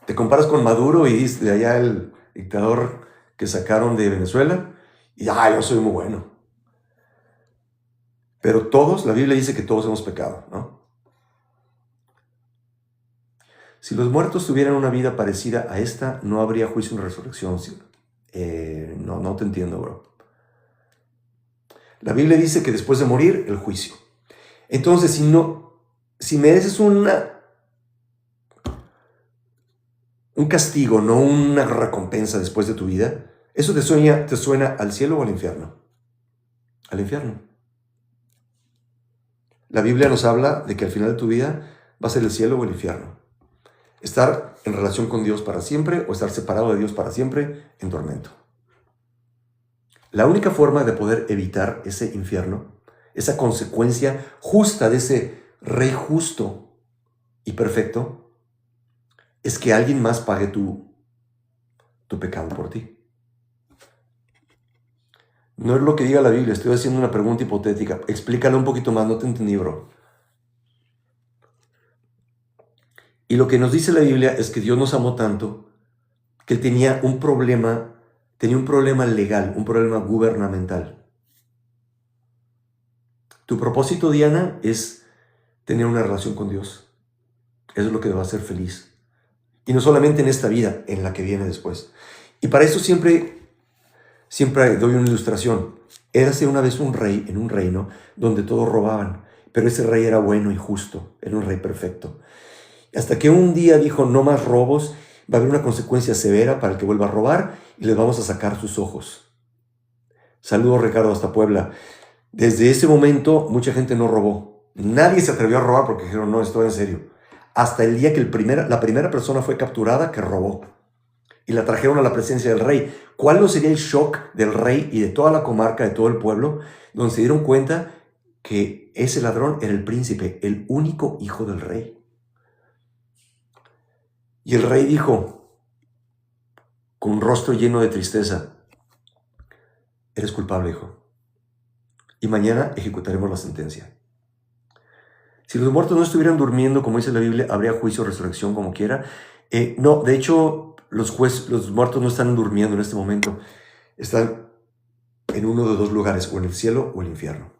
Te comparas con Maduro y dices de allá el dictador que sacaron de Venezuela y yo soy muy bueno. Pero todos, la Biblia dice que todos hemos pecado, ¿no? Si los muertos tuvieran una vida parecida a esta, no habría juicio ni resurrección. No te entiendo, bro. La Biblia dice que después de morir, el juicio. Entonces, si mereces un castigo, no una recompensa después de tu vida, ¿eso te suena al cielo o al infierno? Al infierno. La Biblia nos habla de que al final de tu vida va a ser el cielo o el infierno. Estar en relación con Dios para siempre o estar separado de Dios para siempre en tormento. La única forma de poder evitar ese infierno, esa consecuencia justa de ese rey justo y perfecto, es que alguien más pague tu pecado por ti. No es lo que diga la Biblia, estoy haciendo una pregunta hipotética. Explícalo un poquito más, no te entendí, bro. Y lo que nos dice la Biblia es que Dios nos amó tanto que Él tenía un problema legal, un problema gubernamental. Tu propósito, Diana, es tener una relación con Dios. Eso es lo que te va a hacer feliz. Y no solamente en esta vida, en la que viene después. Y para eso siempre doy una ilustración. Érase una vez un rey en un reino donde todos robaban, pero ese rey era bueno y justo, era un rey perfecto. Hasta que un día dijo, no más robos, va a haber una consecuencia severa para el que vuelva a robar y les vamos a sacar sus ojos. Saludos, Ricardo, hasta Puebla. Desde ese momento mucha gente no robó. Nadie se atrevió a robar porque dijeron, no, esto es en serio. Hasta el día que la primera persona fue capturada que robó. Y la trajeron a la presencia del rey. ¿Cuál no sería el shock del rey y de toda la comarca, de todo el pueblo, donde se dieron cuenta que ese ladrón era el príncipe, el único hijo del rey? Y el rey dijo, con un rostro lleno de tristeza, eres culpable, hijo. Y mañana ejecutaremos la sentencia. Si los muertos no estuvieran durmiendo, como dice la Biblia, habría juicio o resurrección como quiera. No, de hecho, los muertos no están durmiendo en este momento. Están en uno de dos lugares, o en el cielo o el infierno.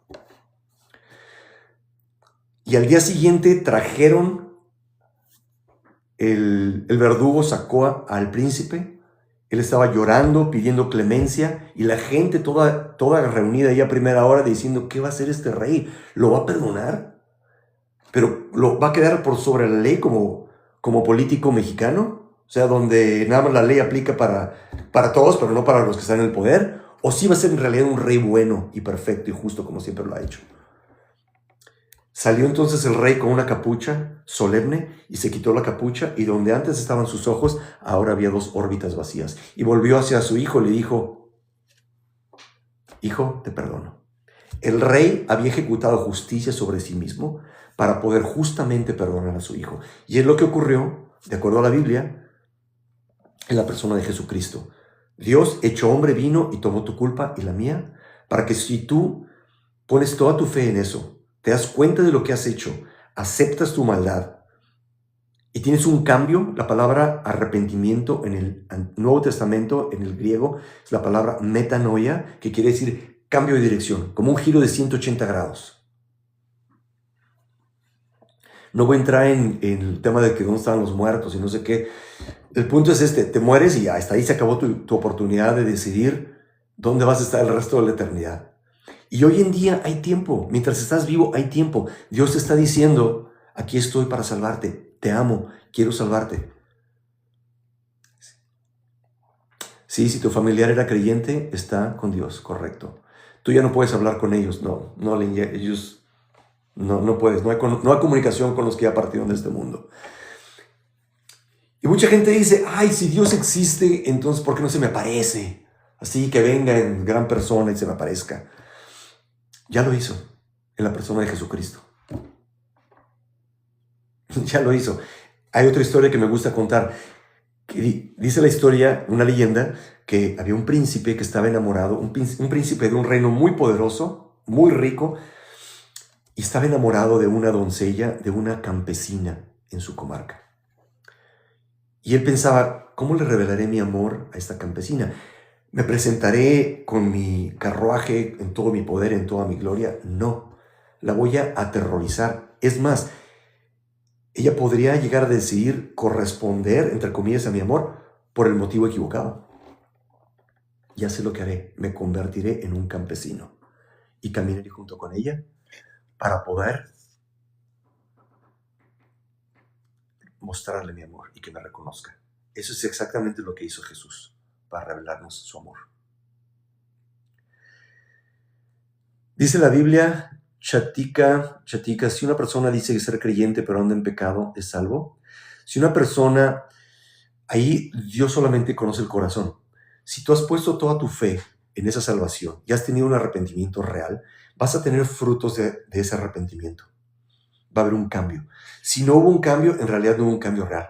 Y al día siguiente trajeron, el verdugo sacó al príncipe. Él estaba llorando, pidiendo clemencia, y la gente toda reunida ahí a primera hora diciendo, ¿qué va a hacer este rey? ¿Lo va a perdonar? ¿Pero lo va a quedar por sobre la ley como político mexicano? O sea, donde nada más la ley aplica para todos, pero no para los que están en el poder. ¿O sí va a ser en realidad un rey bueno y perfecto y justo como siempre lo ha hecho? Salió entonces el rey con una capucha solemne y se quitó la capucha, y donde antes estaban sus ojos, ahora había dos órbitas vacías. Y volvió hacia su hijo y le dijo, hijo, te perdono. El rey había ejecutado justicia sobre sí mismo para poder justamente perdonar a su hijo. Y es lo que ocurrió, de acuerdo a la Biblia, en la persona de Jesucristo. Dios, hecho hombre, vino y tomó tu culpa y la mía, para que si tú pones toda tu fe en eso, te das cuenta de lo que has hecho, aceptas tu maldad y tienes un cambio. La palabra arrepentimiento en el Nuevo Testamento, en el griego, es la palabra metanoia, que quiere decir cambio de dirección, como un giro de 180 grados. No voy a entrar en el tema de que dónde estaban los muertos y no sé qué. El punto es te mueres y hasta ahí se acabó tu oportunidad de decidir dónde vas a estar el resto de la eternidad. Y hoy en día hay tiempo. Mientras estás vivo hay tiempo. Dios te está diciendo, aquí estoy para salvarte. Te amo, quiero salvarte. Sí, si tu familiar era creyente, está con Dios, correcto. Tú ya no puedes hablar con ellos, ellos no puedes, no hay comunicación con los que ya partieron de este mundo. Y mucha gente dice, ay, si Dios existe, entonces ¿por qué no se me aparece? Así que venga en gran persona y se me aparezca. Ya lo hizo en la persona de Jesucristo. Ya lo hizo. Hay otra historia que me gusta contar. Dice la historia, una leyenda, que había un príncipe que estaba enamorado, un príncipe de un reino muy poderoso, muy rico, y estaba enamorado de una doncella, de una campesina en su comarca. Y él pensaba, ¿cómo le revelaré mi amor a esta campesina? ¿Me presentaré con mi carruaje, en todo mi poder, en toda mi gloria? No, la voy a aterrorizar. Es más, ella podría llegar a decidir corresponder, entre comillas, a mi amor por el motivo equivocado. Ya sé lo que haré, me convertiré en un campesino y caminaré junto con ella para poder mostrarle mi amor y que me reconozca. Eso es exactamente lo que hizo Jesús para revelarnos su amor. Dice la Biblia, Chatica, si una persona dice ser creyente pero anda en pecado, ¿es salvo? Si una persona, ahí Dios solamente conoce el corazón. Si tú has puesto toda tu fe en esa salvación y has tenido un arrepentimiento real, vas a tener frutos de ese arrepentimiento. Va a haber un cambio. Si no hubo un cambio, en realidad no hubo un cambio real.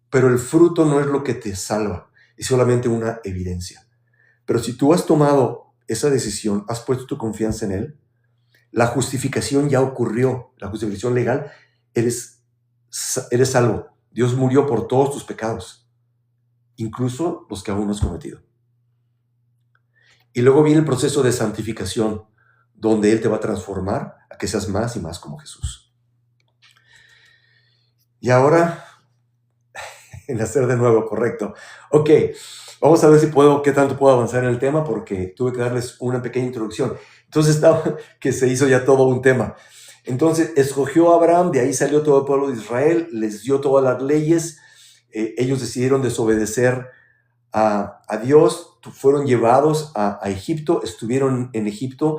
Pero el fruto no es lo que te salva, es solamente una evidencia. Pero si tú has tomado esa decisión, has puesto tu confianza en Él, la justificación ya ocurrió, la justificación legal, eres salvo. Dios murió por todos tus pecados, incluso los que aún no has cometido. Y luego viene el proceso de santificación, donde Él te va a transformar a que seas más y más como Jesús. Y ahora, nacer de nuevo, correcto. Ok, vamos a ver qué tanto puedo avanzar en el tema, porque tuve que darles una pequeña introducción. Entonces estaba que se hizo ya todo un tema. Entonces escogió a Abraham, de ahí salió todo el pueblo de Israel, les dio todas las leyes, ellos decidieron desobedecer a Dios, fueron llevados a Egipto, estuvieron en Egipto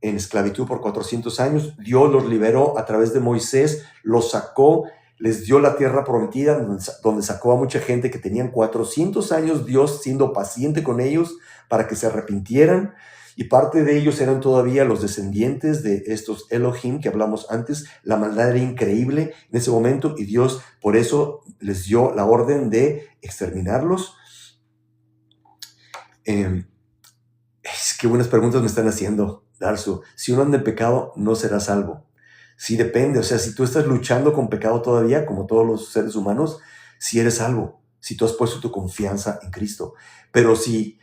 en esclavitud por 400 años, Dios los liberó a través de Moisés, los sacó, les dio la tierra prometida, donde sacó a mucha gente que tenían 400 años, Dios siendo paciente con ellos para que se arrepintieran, y parte de ellos eran todavía los descendientes de estos Elohim que hablamos antes. La maldad era increíble en ese momento y Dios por eso les dio la orden de exterminarlos. Qué buenas preguntas me están haciendo, Darsu. Si uno anda en pecado, no será salvo. Sí, depende. O sea, si tú estás luchando con pecado todavía, como todos los seres humanos, sí eres salvo, si tú has puesto tu confianza en Cristo. Pero si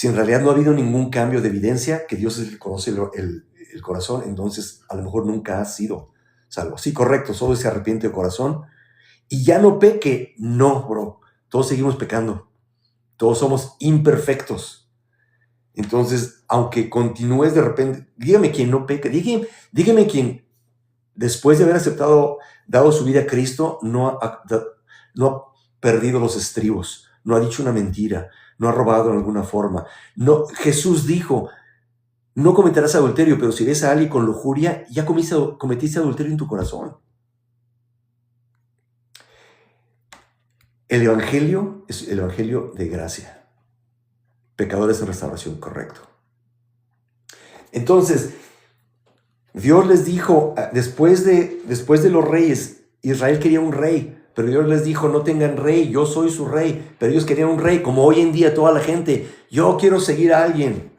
en realidad no ha habido ningún cambio de evidencia, que Dios es el que conoce el corazón, entonces a lo mejor nunca has sido salvo. Sí, correcto, solo se arrepiente de corazón. Y ya no peque. No, bro. Todos seguimos pecando. Todos somos imperfectos. Entonces, aunque continúes de repente, dígame quién no peca, dígame quién después de haber dado su vida a Cristo, no ha perdido los estribos, no ha dicho una mentira, no ha robado en alguna forma. No, Jesús dijo, no cometerás adulterio, pero si ves a alguien con lujuria, ya cometiste adulterio en tu corazón. El evangelio es el evangelio de gracia. Pecadores en restauración, correcto. Entonces, Dios les dijo, después de los reyes, Israel quería un rey, pero Dios les dijo, no tengan rey, yo soy su rey. Pero ellos querían un rey, como hoy en día toda la gente. Yo quiero seguir a alguien.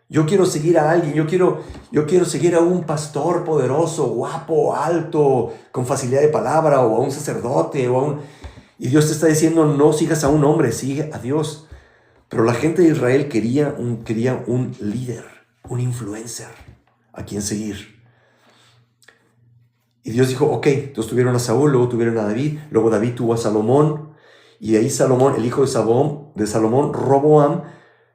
Yo quiero seguir a alguien, yo quiero seguir a un pastor poderoso, guapo, alto, con facilidad de palabra, o a un sacerdote, Y Dios te está diciendo, no sigas a un hombre, sigue a Dios. Pero la gente de Israel quería un líder, un influencer, a quien seguir. Y Dios dijo, ok, entonces tuvieron a Saúl, luego tuvieron a David, luego David tuvo a Salomón, y de ahí Salomón, el hijo de Salomón, Roboam,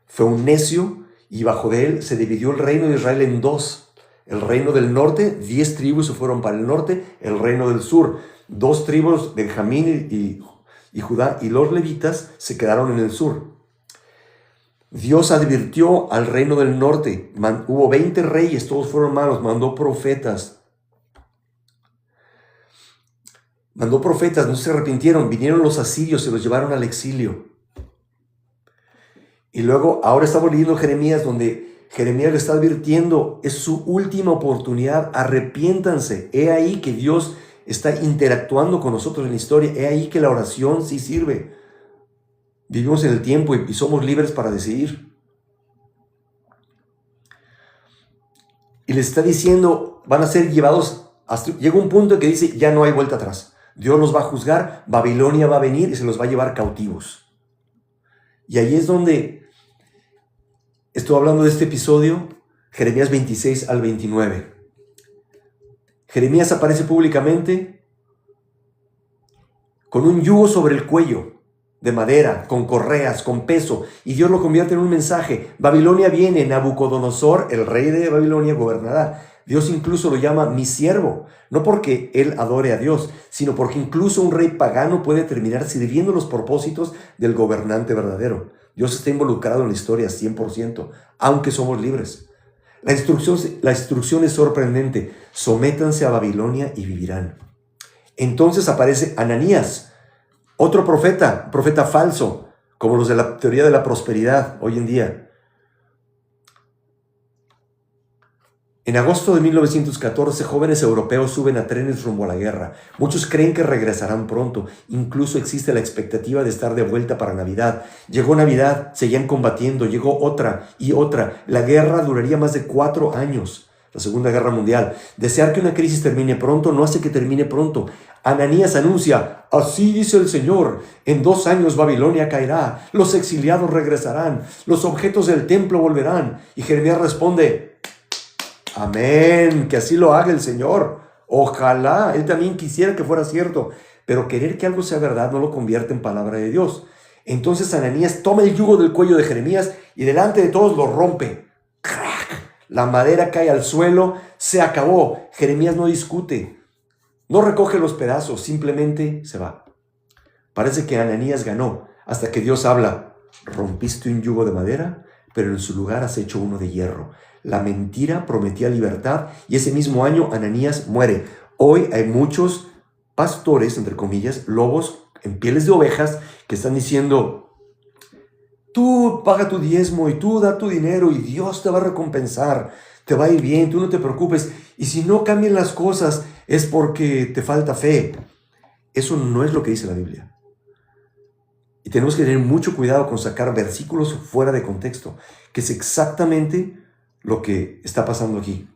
fue un necio, y bajo de él se dividió el reino de Israel en dos. El reino del norte, 10 tribus se fueron para el norte, el reino del sur, 2 tribus, Benjamín y y Judá, y los levitas se quedaron en el sur. Dios advirtió al reino del norte. Hubo 20 reyes, todos fueron malos. Mandó profetas, no se arrepintieron. Vinieron los asirios, se los llevaron al exilio. Y luego, ahora estamos leyendo Jeremías, donde Jeremías le está advirtiendo, es su última oportunidad, arrepiéntanse. He ahí que Dios está interactuando con nosotros en la historia. He ahí que la oración sí sirve. Vivimos en el tiempo y somos libres para decidir. Y les está diciendo, van a ser llevados, llega un punto en que dice, ya no hay vuelta atrás. Dios los va a juzgar, Babilonia va a venir y se los va a llevar cautivos. Y ahí es donde estoy hablando de este episodio, Jeremías 26 al 29. Jeremías aparece públicamente con un yugo sobre el cuello, de madera, con correas, con peso, y Dios lo convierte en un mensaje. Babilonia viene, Nabucodonosor, el rey de Babilonia, gobernará. Dios incluso lo llama mi siervo, no porque él adore a Dios, sino porque incluso un rey pagano puede terminar sirviendo los propósitos del gobernante verdadero. Dios está involucrado en la historia 100%, aunque somos libres. La instrucción es sorprendente. Sométanse a Babilonia y vivirán. Entonces aparece Ananías, otro profeta falso, como los de la teoría de la prosperidad hoy en día. En agosto de 1914, jóvenes europeos suben a trenes rumbo a la guerra. Muchos creen que regresarán pronto. Incluso existe la expectativa de estar de vuelta para Navidad. Llegó Navidad, seguían combatiendo, llegó otra y otra. La guerra duraría más de 4 años, la Segunda Guerra Mundial. Desear que una crisis termine pronto no hace que termine pronto. Ananías anuncia, así dice el Señor, en 2 años Babilonia caerá, los exiliados regresarán, los objetos del templo volverán. Y Jeremías responde, amén, que así lo haga el Señor. Ojalá, él también quisiera que fuera cierto, pero querer que algo sea verdad no lo convierte en palabra de Dios. Entonces Ananías toma el yugo del cuello de Jeremías y delante de todos lo rompe. ¡Crack! La madera cae al suelo, se acabó. Jeremías no discute, no recoge los pedazos, simplemente se va. Parece que Ananías ganó, hasta que Dios habla, rompiste un yugo de madera, pero en su lugar has hecho uno de hierro. La mentira prometía libertad y ese mismo año Ananías muere. Hoy hay muchos pastores, entre comillas, lobos en pieles de ovejas que están diciendo, tú paga tu diezmo y tú da tu dinero y Dios te va a recompensar, te va a ir bien, tú no te preocupes. Y si no cambian las cosas es porque te falta fe. Eso no es lo que dice la Biblia. Y tenemos que tener mucho cuidado con sacar versículos fuera de contexto, que es exactamente lo que está pasando aquí.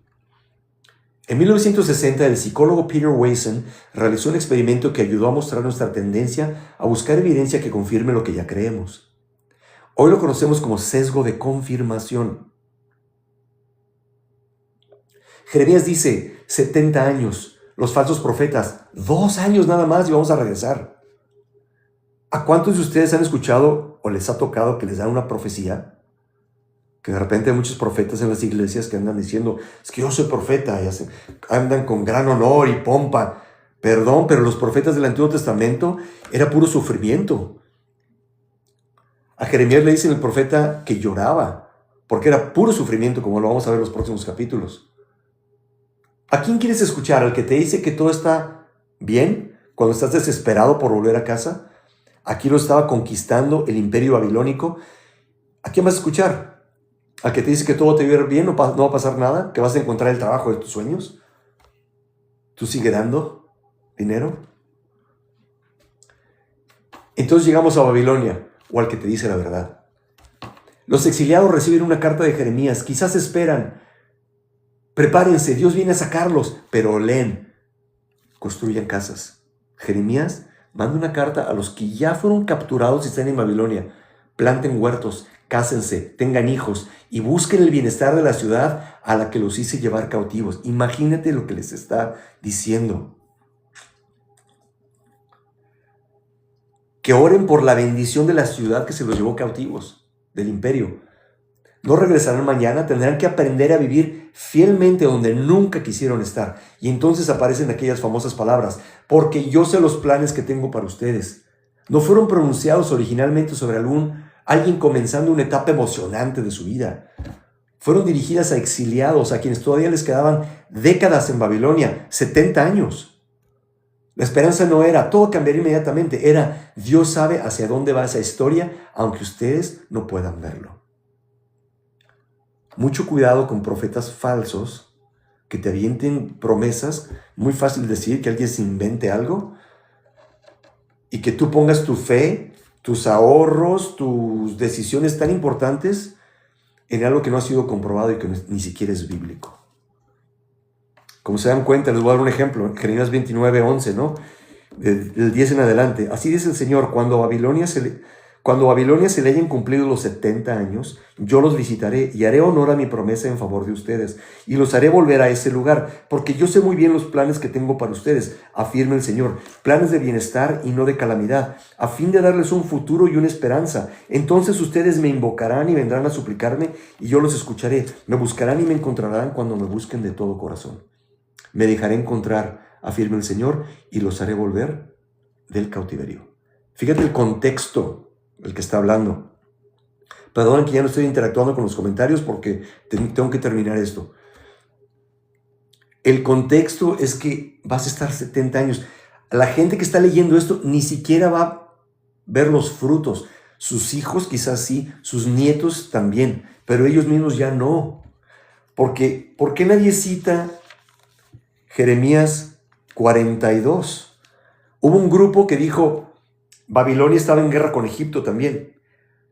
En 1960, el psicólogo Peter Weissen realizó un experimento que ayudó a mostrar nuestra tendencia a buscar evidencia que confirme lo que ya creemos. Hoy lo conocemos como sesgo de confirmación. Jeremías dice, 70 años, los falsos profetas, 2 años nada más y vamos a regresar. ¿A cuántos de ustedes han escuchado o les ha tocado que les dan una profecía? Que de repente hay muchos profetas en las iglesias que andan diciendo, es que yo soy profeta, y andan con gran honor y pompa. Perdón, pero los profetas del Antiguo Testamento era puro sufrimiento. A Jeremías le dicen el profeta que lloraba, porque era puro sufrimiento, como lo vamos a ver en los próximos capítulos. ¿A quién quieres escuchar? ¿Al que te dice que todo está bien cuando estás desesperado por volver a casa? Aquí lo estaba conquistando el imperio babilónico. ¿A quién vas a escuchar? ¿Al que te dice que todo te va a ir bien, no va a pasar nada, que vas a encontrar el trabajo de tus sueños? ¿Tú sigues dando dinero? Entonces llegamos a Babilonia, o al que te dice la verdad. Los exiliados reciben una carta de Jeremías, quizás esperan, prepárense, Dios viene a sacarlos, pero leen, construyan casas. Jeremías manda una carta a los que ya fueron capturados y están en Babilonia, planten huertos, cásense, tengan hijos y busquen el bienestar de la ciudad a la que los hice llevar cautivos. Imagínate lo que les está diciendo. Que oren por la bendición de la ciudad que se los llevó cautivos, del imperio. No regresarán mañana, tendrán que aprender a vivir fielmente donde nunca quisieron estar. Y entonces aparecen aquellas famosas palabras, porque yo sé los planes que tengo para ustedes. No fueron pronunciados originalmente sobre alguien comenzando una etapa emocionante de su vida. Fueron dirigidas a exiliados, a quienes todavía les quedaban décadas en Babilonia, 70 años. La esperanza no era, todo cambiaría inmediatamente, era, Dios sabe hacia dónde va esa historia, aunque ustedes no puedan verlo. Mucho cuidado con profetas falsos que te avienten promesas. Muy fácil decir que alguien se invente algo y que tú pongas tu fe, tus ahorros, tus decisiones tan importantes en algo que no ha sido comprobado y que ni siquiera es bíblico. Como se dan cuenta, les voy a dar un ejemplo, Jeremías 29:11, ¿no? Del 10 en adelante. Así dice el Señor, cuando a Babilonia se le hayan cumplido los 70 años, yo los visitaré y haré honor a mi promesa en favor de ustedes y los haré volver a ese lugar, porque yo sé muy bien los planes que tengo para ustedes, afirma el Señor, planes de bienestar y no de calamidad, a fin de darles un futuro y una esperanza. Entonces ustedes me invocarán y vendrán a suplicarme y yo los escucharé. Me buscarán y me encontrarán cuando me busquen de todo corazón. Me dejaré encontrar, afirma el Señor, y los haré volver del cautiverio. Fíjate el contexto el que está hablando. Perdón que ya no estoy interactuando con los comentarios porque tengo que terminar esto. El contexto es que vas a estar 70 años. La gente que está leyendo esto ni siquiera va a ver los frutos. Sus hijos quizás sí, sus nietos también, pero ellos mismos ya no. Porque, ¿por qué nadie cita Jeremías 42? Hubo un grupo que dijo, Babilonia estaba en guerra con Egipto también.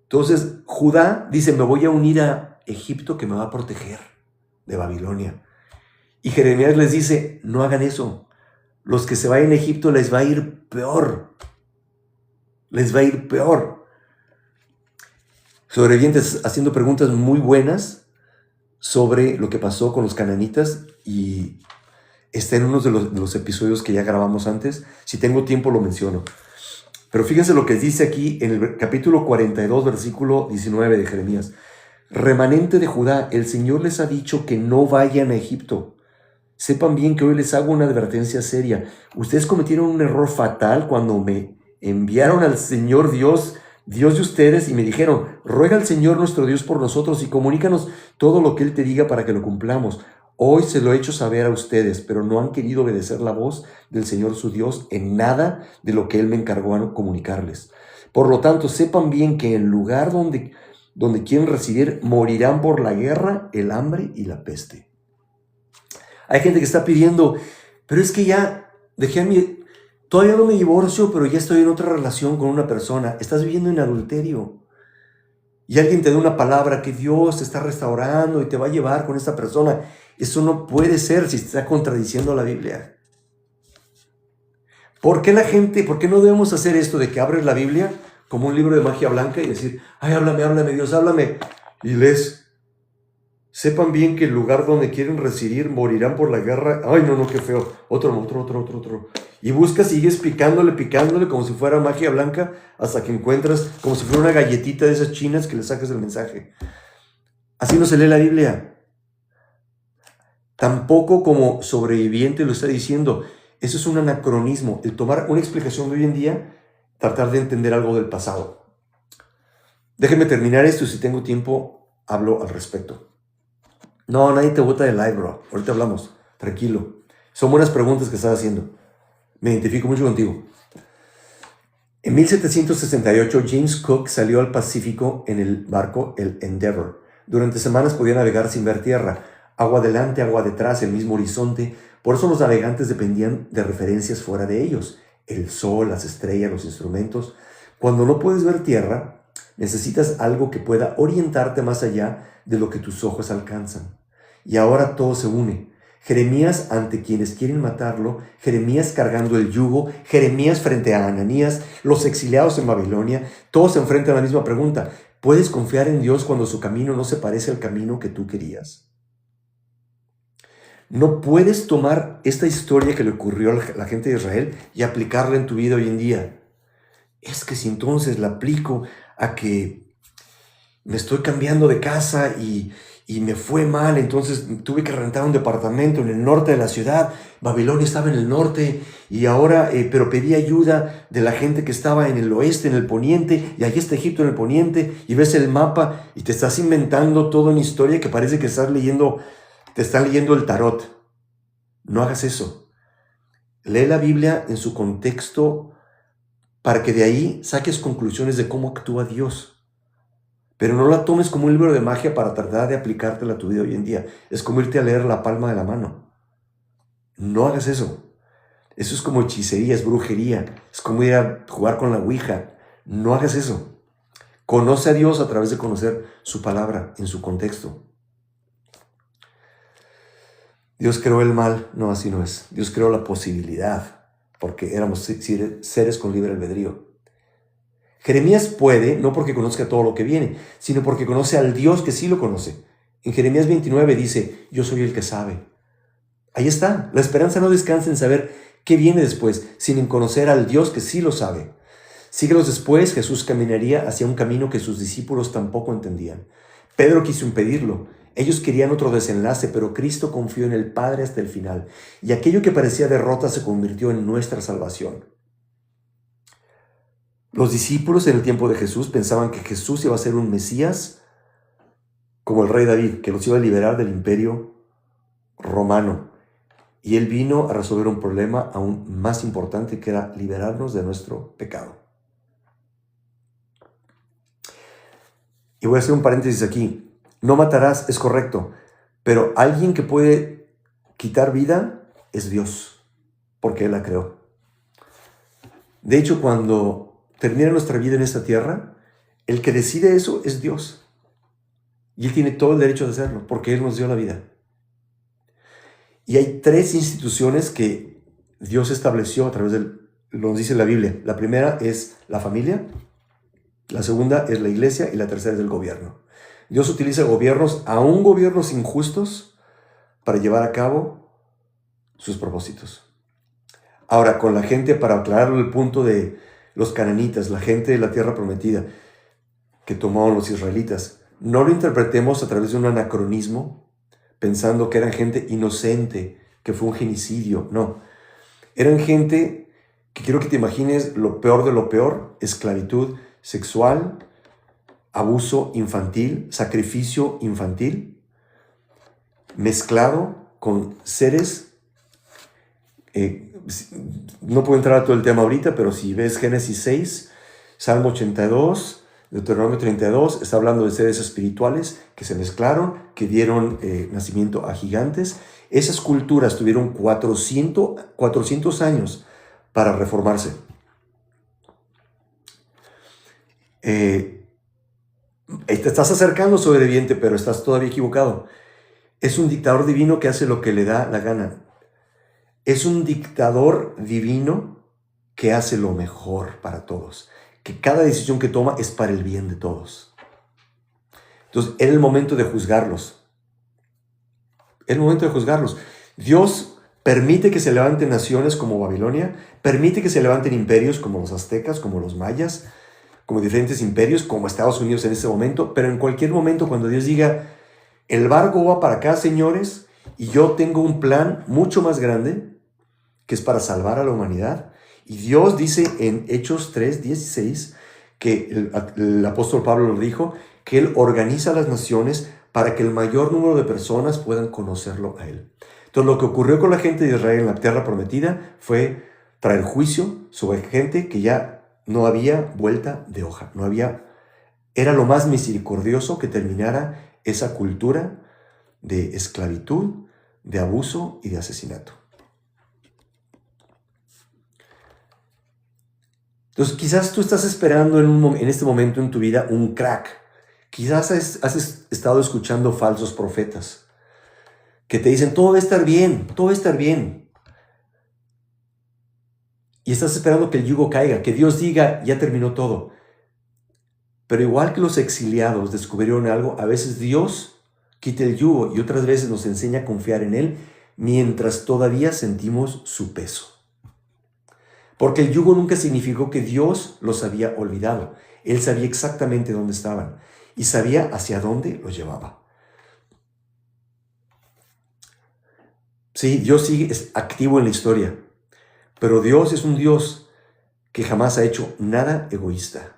Entonces Judá dice, me voy a unir a Egipto que me va a proteger de Babilonia. Y Jeremías les dice, no hagan eso. Los que se vayan a Egipto les va a ir peor. Les va a ir peor. Sobrevivientes haciendo preguntas muy buenas sobre lo que pasó con los cananitas y está en uno de los episodios que ya grabamos antes. Si tengo tiempo lo menciono. Pero fíjense lo que dice aquí en el capítulo 42, versículo 19 de Jeremías. Remanente de Judá, el Señor les ha dicho que no vayan a Egipto. Sepan bien que hoy les hago una advertencia seria. Ustedes cometieron un error fatal cuando me enviaron al Señor Dios de ustedes y me dijeron, ruega al Señor nuestro Dios por nosotros y comunícanos todo lo que Él te diga para que lo cumplamos. Hoy se lo he hecho saber a ustedes, pero no han querido obedecer la voz del Señor su Dios en nada de lo que Él me encargó a comunicarles. Por lo tanto, sepan bien que en el lugar donde quieren residir, morirán por la guerra, el hambre y la peste. Hay gente que está pidiendo, pero es que ya todavía no me divorcio, pero ya estoy en otra relación con una persona. Estás viviendo en adulterio. Y alguien te da una palabra que Dios te está restaurando y te va a llevar con esta persona. Eso no puede ser si está contradiciendo la Biblia. ¿Por qué no debemos hacer esto de que abres la Biblia como un libro de magia blanca y decir, ay, háblame, Dios, háblame? Y lees, sepan bien que el lugar donde quieren residir morirán por la guerra. Ay, no, qué feo. Otro. Y buscas, sigues picándole como si fuera magia blanca hasta que encuentras como si fuera una galletita de esas chinas que le sacas el mensaje. Así no se lee la Biblia. Tampoco como sobreviviente lo está diciendo. Eso es un anacronismo. El tomar una explicación de hoy en día, tratar de entender algo del pasado. Déjenme terminar esto y si tengo tiempo, hablo al respecto. No, nadie te bota de live, bro. Ahorita hablamos. Tranquilo. Son buenas preguntas que estás haciendo. Me identifico mucho contigo. En 1768, James Cook salió al Pacífico en el barco, el Endeavour. Durante semanas podía navegar sin ver tierra. Agua adelante, agua detrás, el mismo horizonte. Por eso los navegantes dependían de referencias fuera de ellos. El sol, las estrellas, los instrumentos. Cuando no puedes ver tierra, necesitas algo que pueda orientarte más allá de lo que tus ojos alcanzan. Y ahora todo se une. Jeremías ante quienes quieren matarlo, Jeremías cargando el yugo, Jeremías frente a Ananías, los exiliados en Babilonia, todos se enfrentan a la misma pregunta. ¿Puedes confiar en Dios cuando su camino no se parece al camino que tú querías? No puedes tomar esta historia que le ocurrió a la gente de Israel y aplicarla en tu vida hoy en día. Es que si entonces la aplico a que me estoy cambiando de casa y me fue mal, entonces tuve que rentar un departamento en el norte de la ciudad. Babilonia estaba en el norte y ahora, pero pedí ayuda de la gente que estaba en el oeste, en el poniente, y allí está Egipto en el poniente, y ves el mapa y te estás inventando toda una historia que parece que te están leyendo el tarot. No hagas eso. Lee la Biblia en su contexto para que de ahí saques conclusiones de cómo actúa Dios. Pero no la tomes como un libro de magia para tratar de aplicártela a tu vida hoy en día. Es como irte a leer la palma de la mano. No hagas eso. Eso es como hechicería, es brujería. Es como ir a jugar con la ouija. No hagas eso. Conoce a Dios a través de conocer su palabra en su contexto. Dios creó el mal. No, así no es. Dios creó la posibilidad, porque éramos seres con libre albedrío. Jeremías puede, no porque conozca todo lo que viene, sino porque conoce al Dios que sí lo conoce. En Jeremías 29 dice, yo soy el que sabe. Ahí está. La esperanza no descansa en saber qué viene después, sino en conocer al Dios que sí lo sabe. Siglos después, Jesús caminaría hacia un camino que sus discípulos tampoco entendían. Pedro quiso impedirlo. Ellos querían otro desenlace, pero Cristo confió en el Padre hasta el final. Y aquello que parecía derrota se convirtió en nuestra salvación. Los discípulos en el tiempo de Jesús pensaban que Jesús iba a ser un Mesías como el rey David, que los iba a liberar del imperio romano. Y él vino a resolver un problema aún más importante, que era liberarnos de nuestro pecado. Y voy a hacer un paréntesis aquí. No matarás, es correcto, pero alguien que puede quitar vida es Dios, porque Él la creó. De hecho, cuando termina nuestra vida en esta tierra, el que decide eso es Dios. Y Él tiene todo el derecho de hacerlo, porque Él nos dio la vida. Y hay 3 instituciones que Dios estableció a través nos dice la Biblia. La primera es la familia, la segunda es la iglesia y la tercera es el gobierno. Dios utiliza gobiernos, aún gobiernos injustos, para llevar a cabo sus propósitos. Ahora, con la gente, para aclarar el punto de los cananitas, la gente de la tierra prometida que tomaron los israelitas, no lo interpretemos a través de un anacronismo, pensando que eran gente inocente, que fue un genocidio. No, eran gente que quiero que te imagines lo peor de lo peor: esclavitud sexual, abuso infantil, sacrificio infantil, mezclado con seres, no puedo entrar a todo el tema ahorita, pero si ves Génesis 6, Salmo 82, Deuteronomio 32, está hablando de seres espirituales que se mezclaron, que dieron nacimiento a gigantes. Esas culturas tuvieron 400 años para reformarse. Te estás acercando, sobreviviente, pero estás todavía equivocado. Es un dictador divino que hace lo que le da la gana. Es un dictador divino que hace lo mejor para todos, que cada decisión que toma es para el bien de todos. Entonces, era el momento de juzgarlos. Era el momento de juzgarlos. Dios permite que se levanten naciones como Babilonia, permite que se levanten imperios como los aztecas, como los mayas, como diferentes imperios, como Estados Unidos en ese momento, pero en cualquier momento cuando Dios diga, el barco va para acá, señores, y yo tengo un plan mucho más grande, que es para salvar a la humanidad. Y Dios dice en Hechos 3:16, que el apóstol Pablo lo dijo, que Él organiza las naciones para que el mayor número de personas puedan conocerlo a Él. Entonces, lo que ocurrió con la gente de Israel en la tierra prometida fue traer juicio sobre gente que ya no había vuelta de hoja. Era lo más misericordioso que terminara esa cultura de esclavitud, de abuso y de asesinato. Entonces, quizás tú estás esperando en este momento en tu vida un crack. Quizás has estado escuchando falsos profetas que te dicen, todo va a estar bien, todo va a estar bien. Y estás esperando que el yugo caiga, que Dios diga, ya terminó todo. Pero igual que los exiliados descubrieron algo, a veces Dios quita el yugo y otras veces nos enseña a confiar en Él mientras todavía sentimos su peso. Porque el yugo nunca significó que Dios los había olvidado. Él sabía exactamente dónde estaban. y sabía hacia dónde lo llevaba. Sí, Dios sigue activo en la historia, pero Dios es un Dios que jamás ha hecho nada egoísta.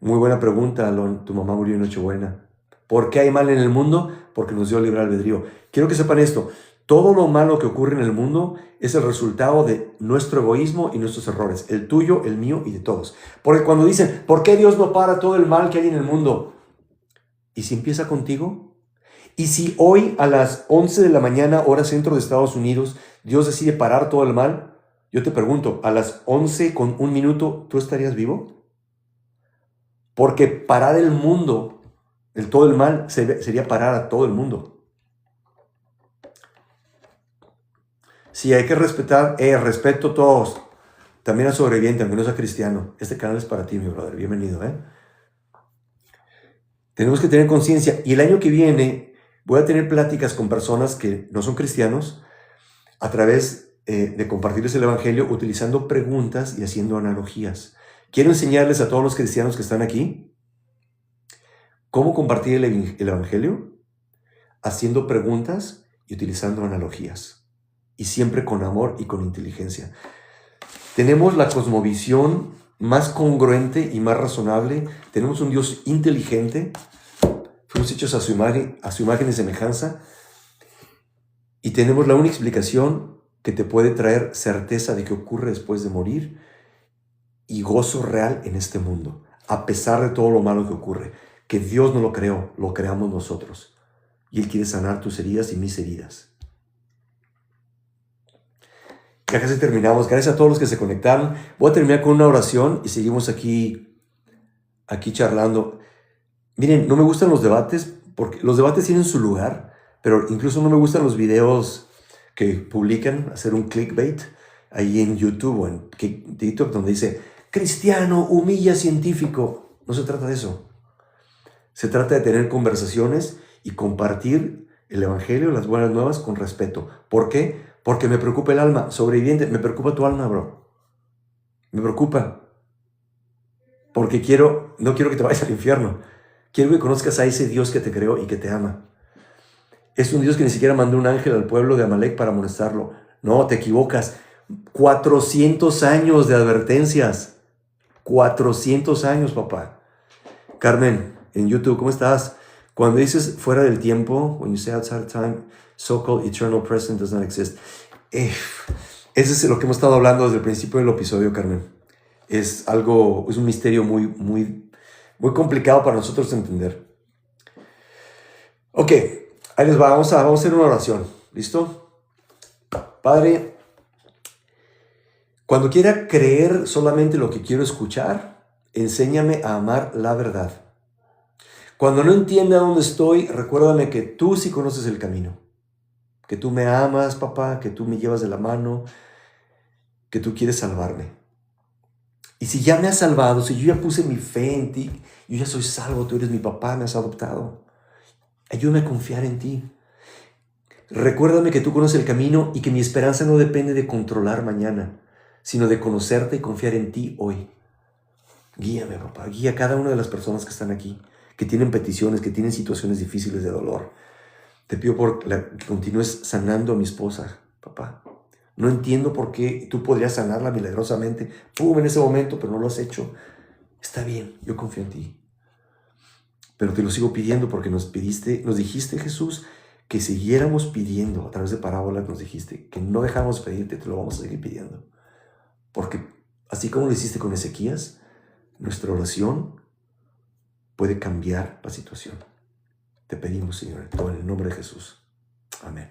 Muy buena pregunta, Alon. Tu mamá murió en Nochebuena. ¿Por qué hay mal en el mundo? Porque nos dio libre albedrío. Quiero que sepan esto. Todo lo malo que ocurre en el mundo es el resultado de nuestro egoísmo y nuestros errores. El tuyo, el mío y de todos. Porque cuando dicen, ¿por qué Dios no para todo el mal que hay en el mundo? ¿Y si empieza contigo? ¿Y si hoy a las 11 de la mañana, hora centro de Estados Unidos, Dios decide parar todo el mal? Yo te pregunto, a las 11:01, ¿tú estarías vivo? Porque parar el mundo, todo el mal, sería parar a todo el mundo. Sí, hay que respetar, respeto a todos. También a sobreviviente, aunque no sea cristiano. Este canal es para ti, mi brother. Bienvenido, Tenemos que tener conciencia. Y el año que viene voy a tener pláticas con personas que no son cristianos a través de compartirles el evangelio utilizando preguntas y haciendo analogías. Quiero enseñarles a todos los cristianos que están aquí cómo compartir el evangelio haciendo preguntas y utilizando analogías. Y siempre con amor y con inteligencia. Tenemos la cosmovisión más congruente y más razonable. Tenemos un Dios inteligente. Fuimos hechos a su imagen y semejanza. Y tenemos la única explicación que te puede traer certeza de qué ocurre después de morir y gozo real en este mundo, a pesar de todo lo malo que ocurre. Que Dios no lo creó, lo creamos nosotros. Y Él quiere sanar tus heridas y mis heridas. Ya casi terminamos. Gracias a todos los que se conectaron. Voy a terminar con una oración y seguimos aquí charlando. Miren, no me gustan los debates porque los debates tienen su lugar, pero incluso no me gustan los videos que publican, hacer un clickbait ahí en YouTube o en TikTok donde dice, cristiano humilla científico. No se trata de eso. Se trata de tener conversaciones y compartir el evangelio, las buenas nuevas con respeto. ¿Por qué? Porque me preocupa el alma. Sobreviviente, me preocupa tu alma, bro. Me preocupa. Porque no quiero que te vayas al infierno. Quiero que conozcas a ese Dios que te creó y que te ama. Es un Dios que ni siquiera mandó un ángel al pueblo de Amalek para amonestarlo. No, te equivocas. 400 años de advertencias. 400 años, papá. Carmen, en YouTube, ¿cómo estás? Cuando dices fuera del tiempo, when you say outside of time, so-called eternal present does not exist. Ese es lo que hemos estado hablando desde el principio del episodio, Carmen. Es un misterio muy, muy, muy complicado para nosotros entender. Ok, ahí les va, vamos a hacer una oración. ¿Listo? Padre, cuando quiera creer solamente lo que quiero escuchar, enséñame a amar la verdad. Cuando no entienda dónde estoy, recuérdame que tú sí conoces el camino. Que tú me amas, papá, que tú me llevas de la mano, que tú quieres salvarme. Y si ya me has salvado, si yo ya puse mi fe en ti, yo ya soy salvo, tú eres mi papá, me has adoptado. Ayúdame a confiar en ti. Recuérdame que tú conoces el camino y que mi esperanza no depende de controlar mañana, sino de conocerte y confiar en ti hoy. Guíame, papá, guía a cada una de las personas que están aquí, que tienen peticiones, que tienen situaciones difíciles de dolor. Te pido que continúes sanando a mi esposa, papá. No entiendo por qué tú podrías sanarla milagrosamente. En ese momento, pero no lo has hecho. Está bien, yo confío en ti. Pero te lo sigo pidiendo porque nos dijiste, Jesús, que siguiéramos pidiendo a través de parábolas, nos dijiste que no dejáramos pedirte, te lo vamos a seguir pidiendo. Porque así como lo hiciste con Ezequías, nuestra oración puede cambiar la situación. Te pedimos, Señor, todo en el nombre de Jesús. Amén.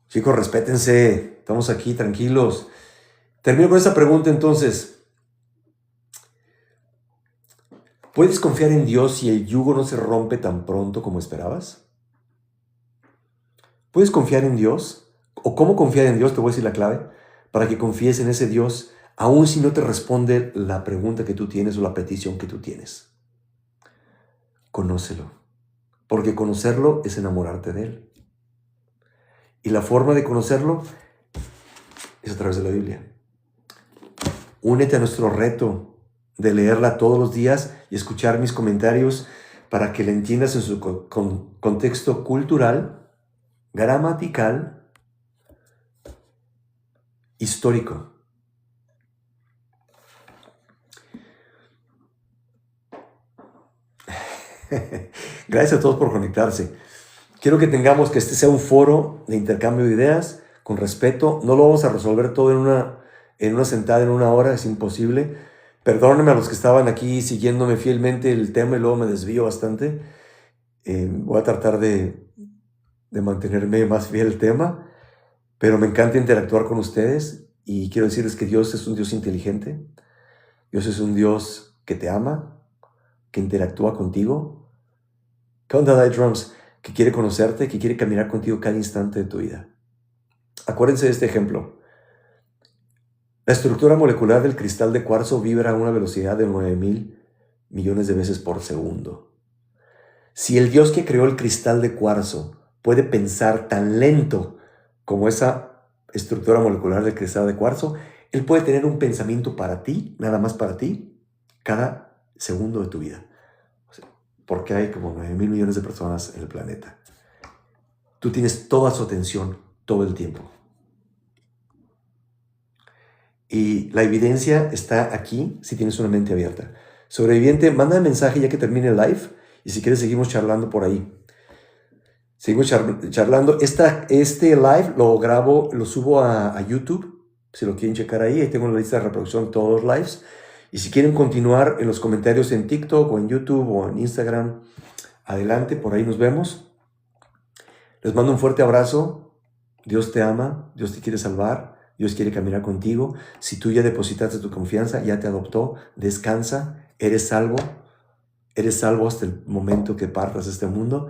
Chicos, respétense. Estamos aquí tranquilos. Termino con esta pregunta entonces. ¿Puedes confiar en Dios si el yugo no se rompe tan pronto como esperabas? ¿Puedes confiar en Dios? ¿O cómo confiar en Dios? Te voy a decir la clave. Para que confíes en ese Dios, aun si no te responde la pregunta que tú tienes o la petición que tú tienes. Conócelo. Porque conocerlo es enamorarte de Él. Y la forma de conocerlo es a través de la Biblia. Únete a nuestro reto de leerla todos los días y escuchar mis comentarios para que la entiendas en su contexto cultural, gramatical, histórico. Gracias a todos por conectarse. Quiero que tengamos que este sea un foro de intercambio de ideas con respeto. No lo vamos a resolver todo en una sentada, en una hora, es imposible. Perdónenme a los que estaban aquí siguiéndome fielmente el tema y luego me desvío bastante. Voy a tratar de mantenerme más fiel al tema, pero me encanta interactuar con ustedes y quiero decirles que Dios es un Dios inteligente. Dios es un Dios que te ama, que interactúa contigo. ¿Qué onda, Die Drums? Que quiere conocerte, que quiere caminar contigo cada instante de tu vida. Acuérdense de este ejemplo. La estructura molecular del cristal de cuarzo vibra a una velocidad de 9,000 millones de veces por segundo. Si el Dios que creó el cristal de cuarzo puede pensar tan lento como esa estructura molecular del cristal de cuarzo, Él puede tener un pensamiento para ti, nada más para ti, cada segundo de tu vida. Porque hay como 9,000 millones de personas en el planeta. Tú tienes toda su atención todo el tiempo. Y la evidencia está aquí si tienes una mente abierta. Sobreviviente, manda un mensaje ya que termine el live y si quieres seguimos charlando por ahí. Seguimos charlando. Este live lo grabo, lo subo a YouTube. Si lo quieren checar ahí tengo la lista de reproducción de todos los lives. Y si quieren continuar en los comentarios en TikTok o en YouTube o en Instagram, adelante, por ahí nos vemos. Les mando un fuerte abrazo. Dios te ama, Dios te quiere salvar, Dios quiere caminar contigo. Si tú ya depositaste tu confianza, ya te adoptó, descansa, eres salvo hasta el momento que partas de este mundo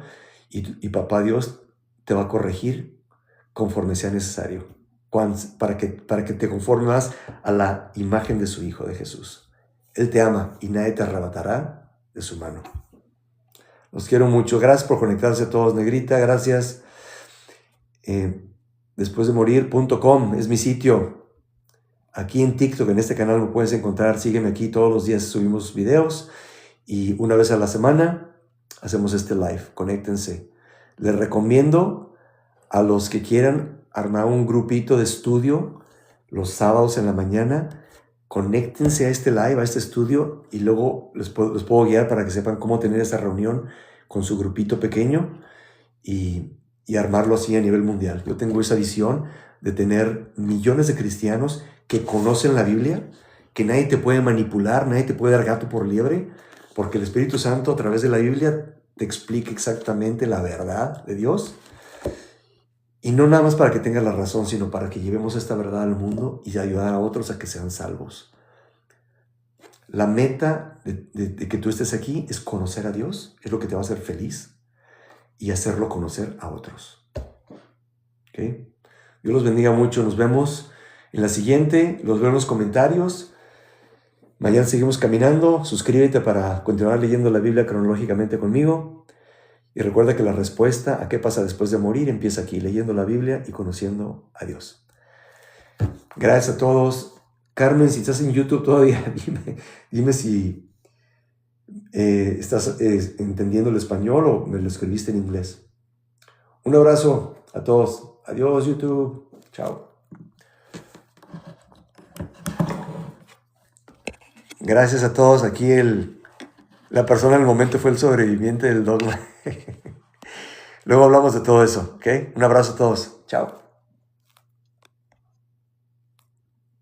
y papá Dios te va a corregir conforme sea necesario, para que te conformes a la imagen de su Hijo, de Jesús. Él te ama y nadie te arrebatará de su mano. Los quiero mucho. Gracias por conectarse todos, Negrita. Gracias. Despuesdemorir.com es mi sitio. Aquí en TikTok, en este canal me puedes encontrar. Sígueme aquí, todos los días subimos videos. Y una vez a la semana hacemos este live. Conéctense. Les recomiendo a los que quieran armar un grupito de estudio los sábados en la mañana. Conéctense a este live, a este estudio, y luego les puedo guiar para que sepan cómo tener esa reunión con su grupito pequeño y armarlo así a nivel mundial. Yo tengo esa visión de tener millones de cristianos que conocen la Biblia, que nadie te puede manipular, nadie te puede dar gato por liebre, porque el Espíritu Santo a través de la Biblia te explica exactamente la verdad de Dios. Y no nada más para que tengas la razón, sino para que llevemos esta verdad al mundo y ayudar a otros a que sean salvos. La meta de que tú estés aquí es conocer a Dios, es lo que te va a hacer feliz y hacerlo conocer a otros. ¿Okay? Dios los bendiga mucho. Nos vemos en la siguiente. Los veo en los comentarios. Mañana seguimos caminando. Suscríbete para continuar leyendo la Biblia cronológicamente conmigo. Y recuerda que la respuesta a qué pasa después de morir empieza aquí, leyendo la Biblia y conociendo a Dios. Gracias a todos. Carmen, si estás en YouTube todavía, dime si estás entendiendo el español o me lo escribiste en inglés. Un abrazo a todos. Adiós, YouTube. Chao. Gracias a todos. Aquí la persona en el momento fue el sobreviviente del dogma. Luego hablamos de todo eso, ¿ok? Un abrazo a todos. Chao.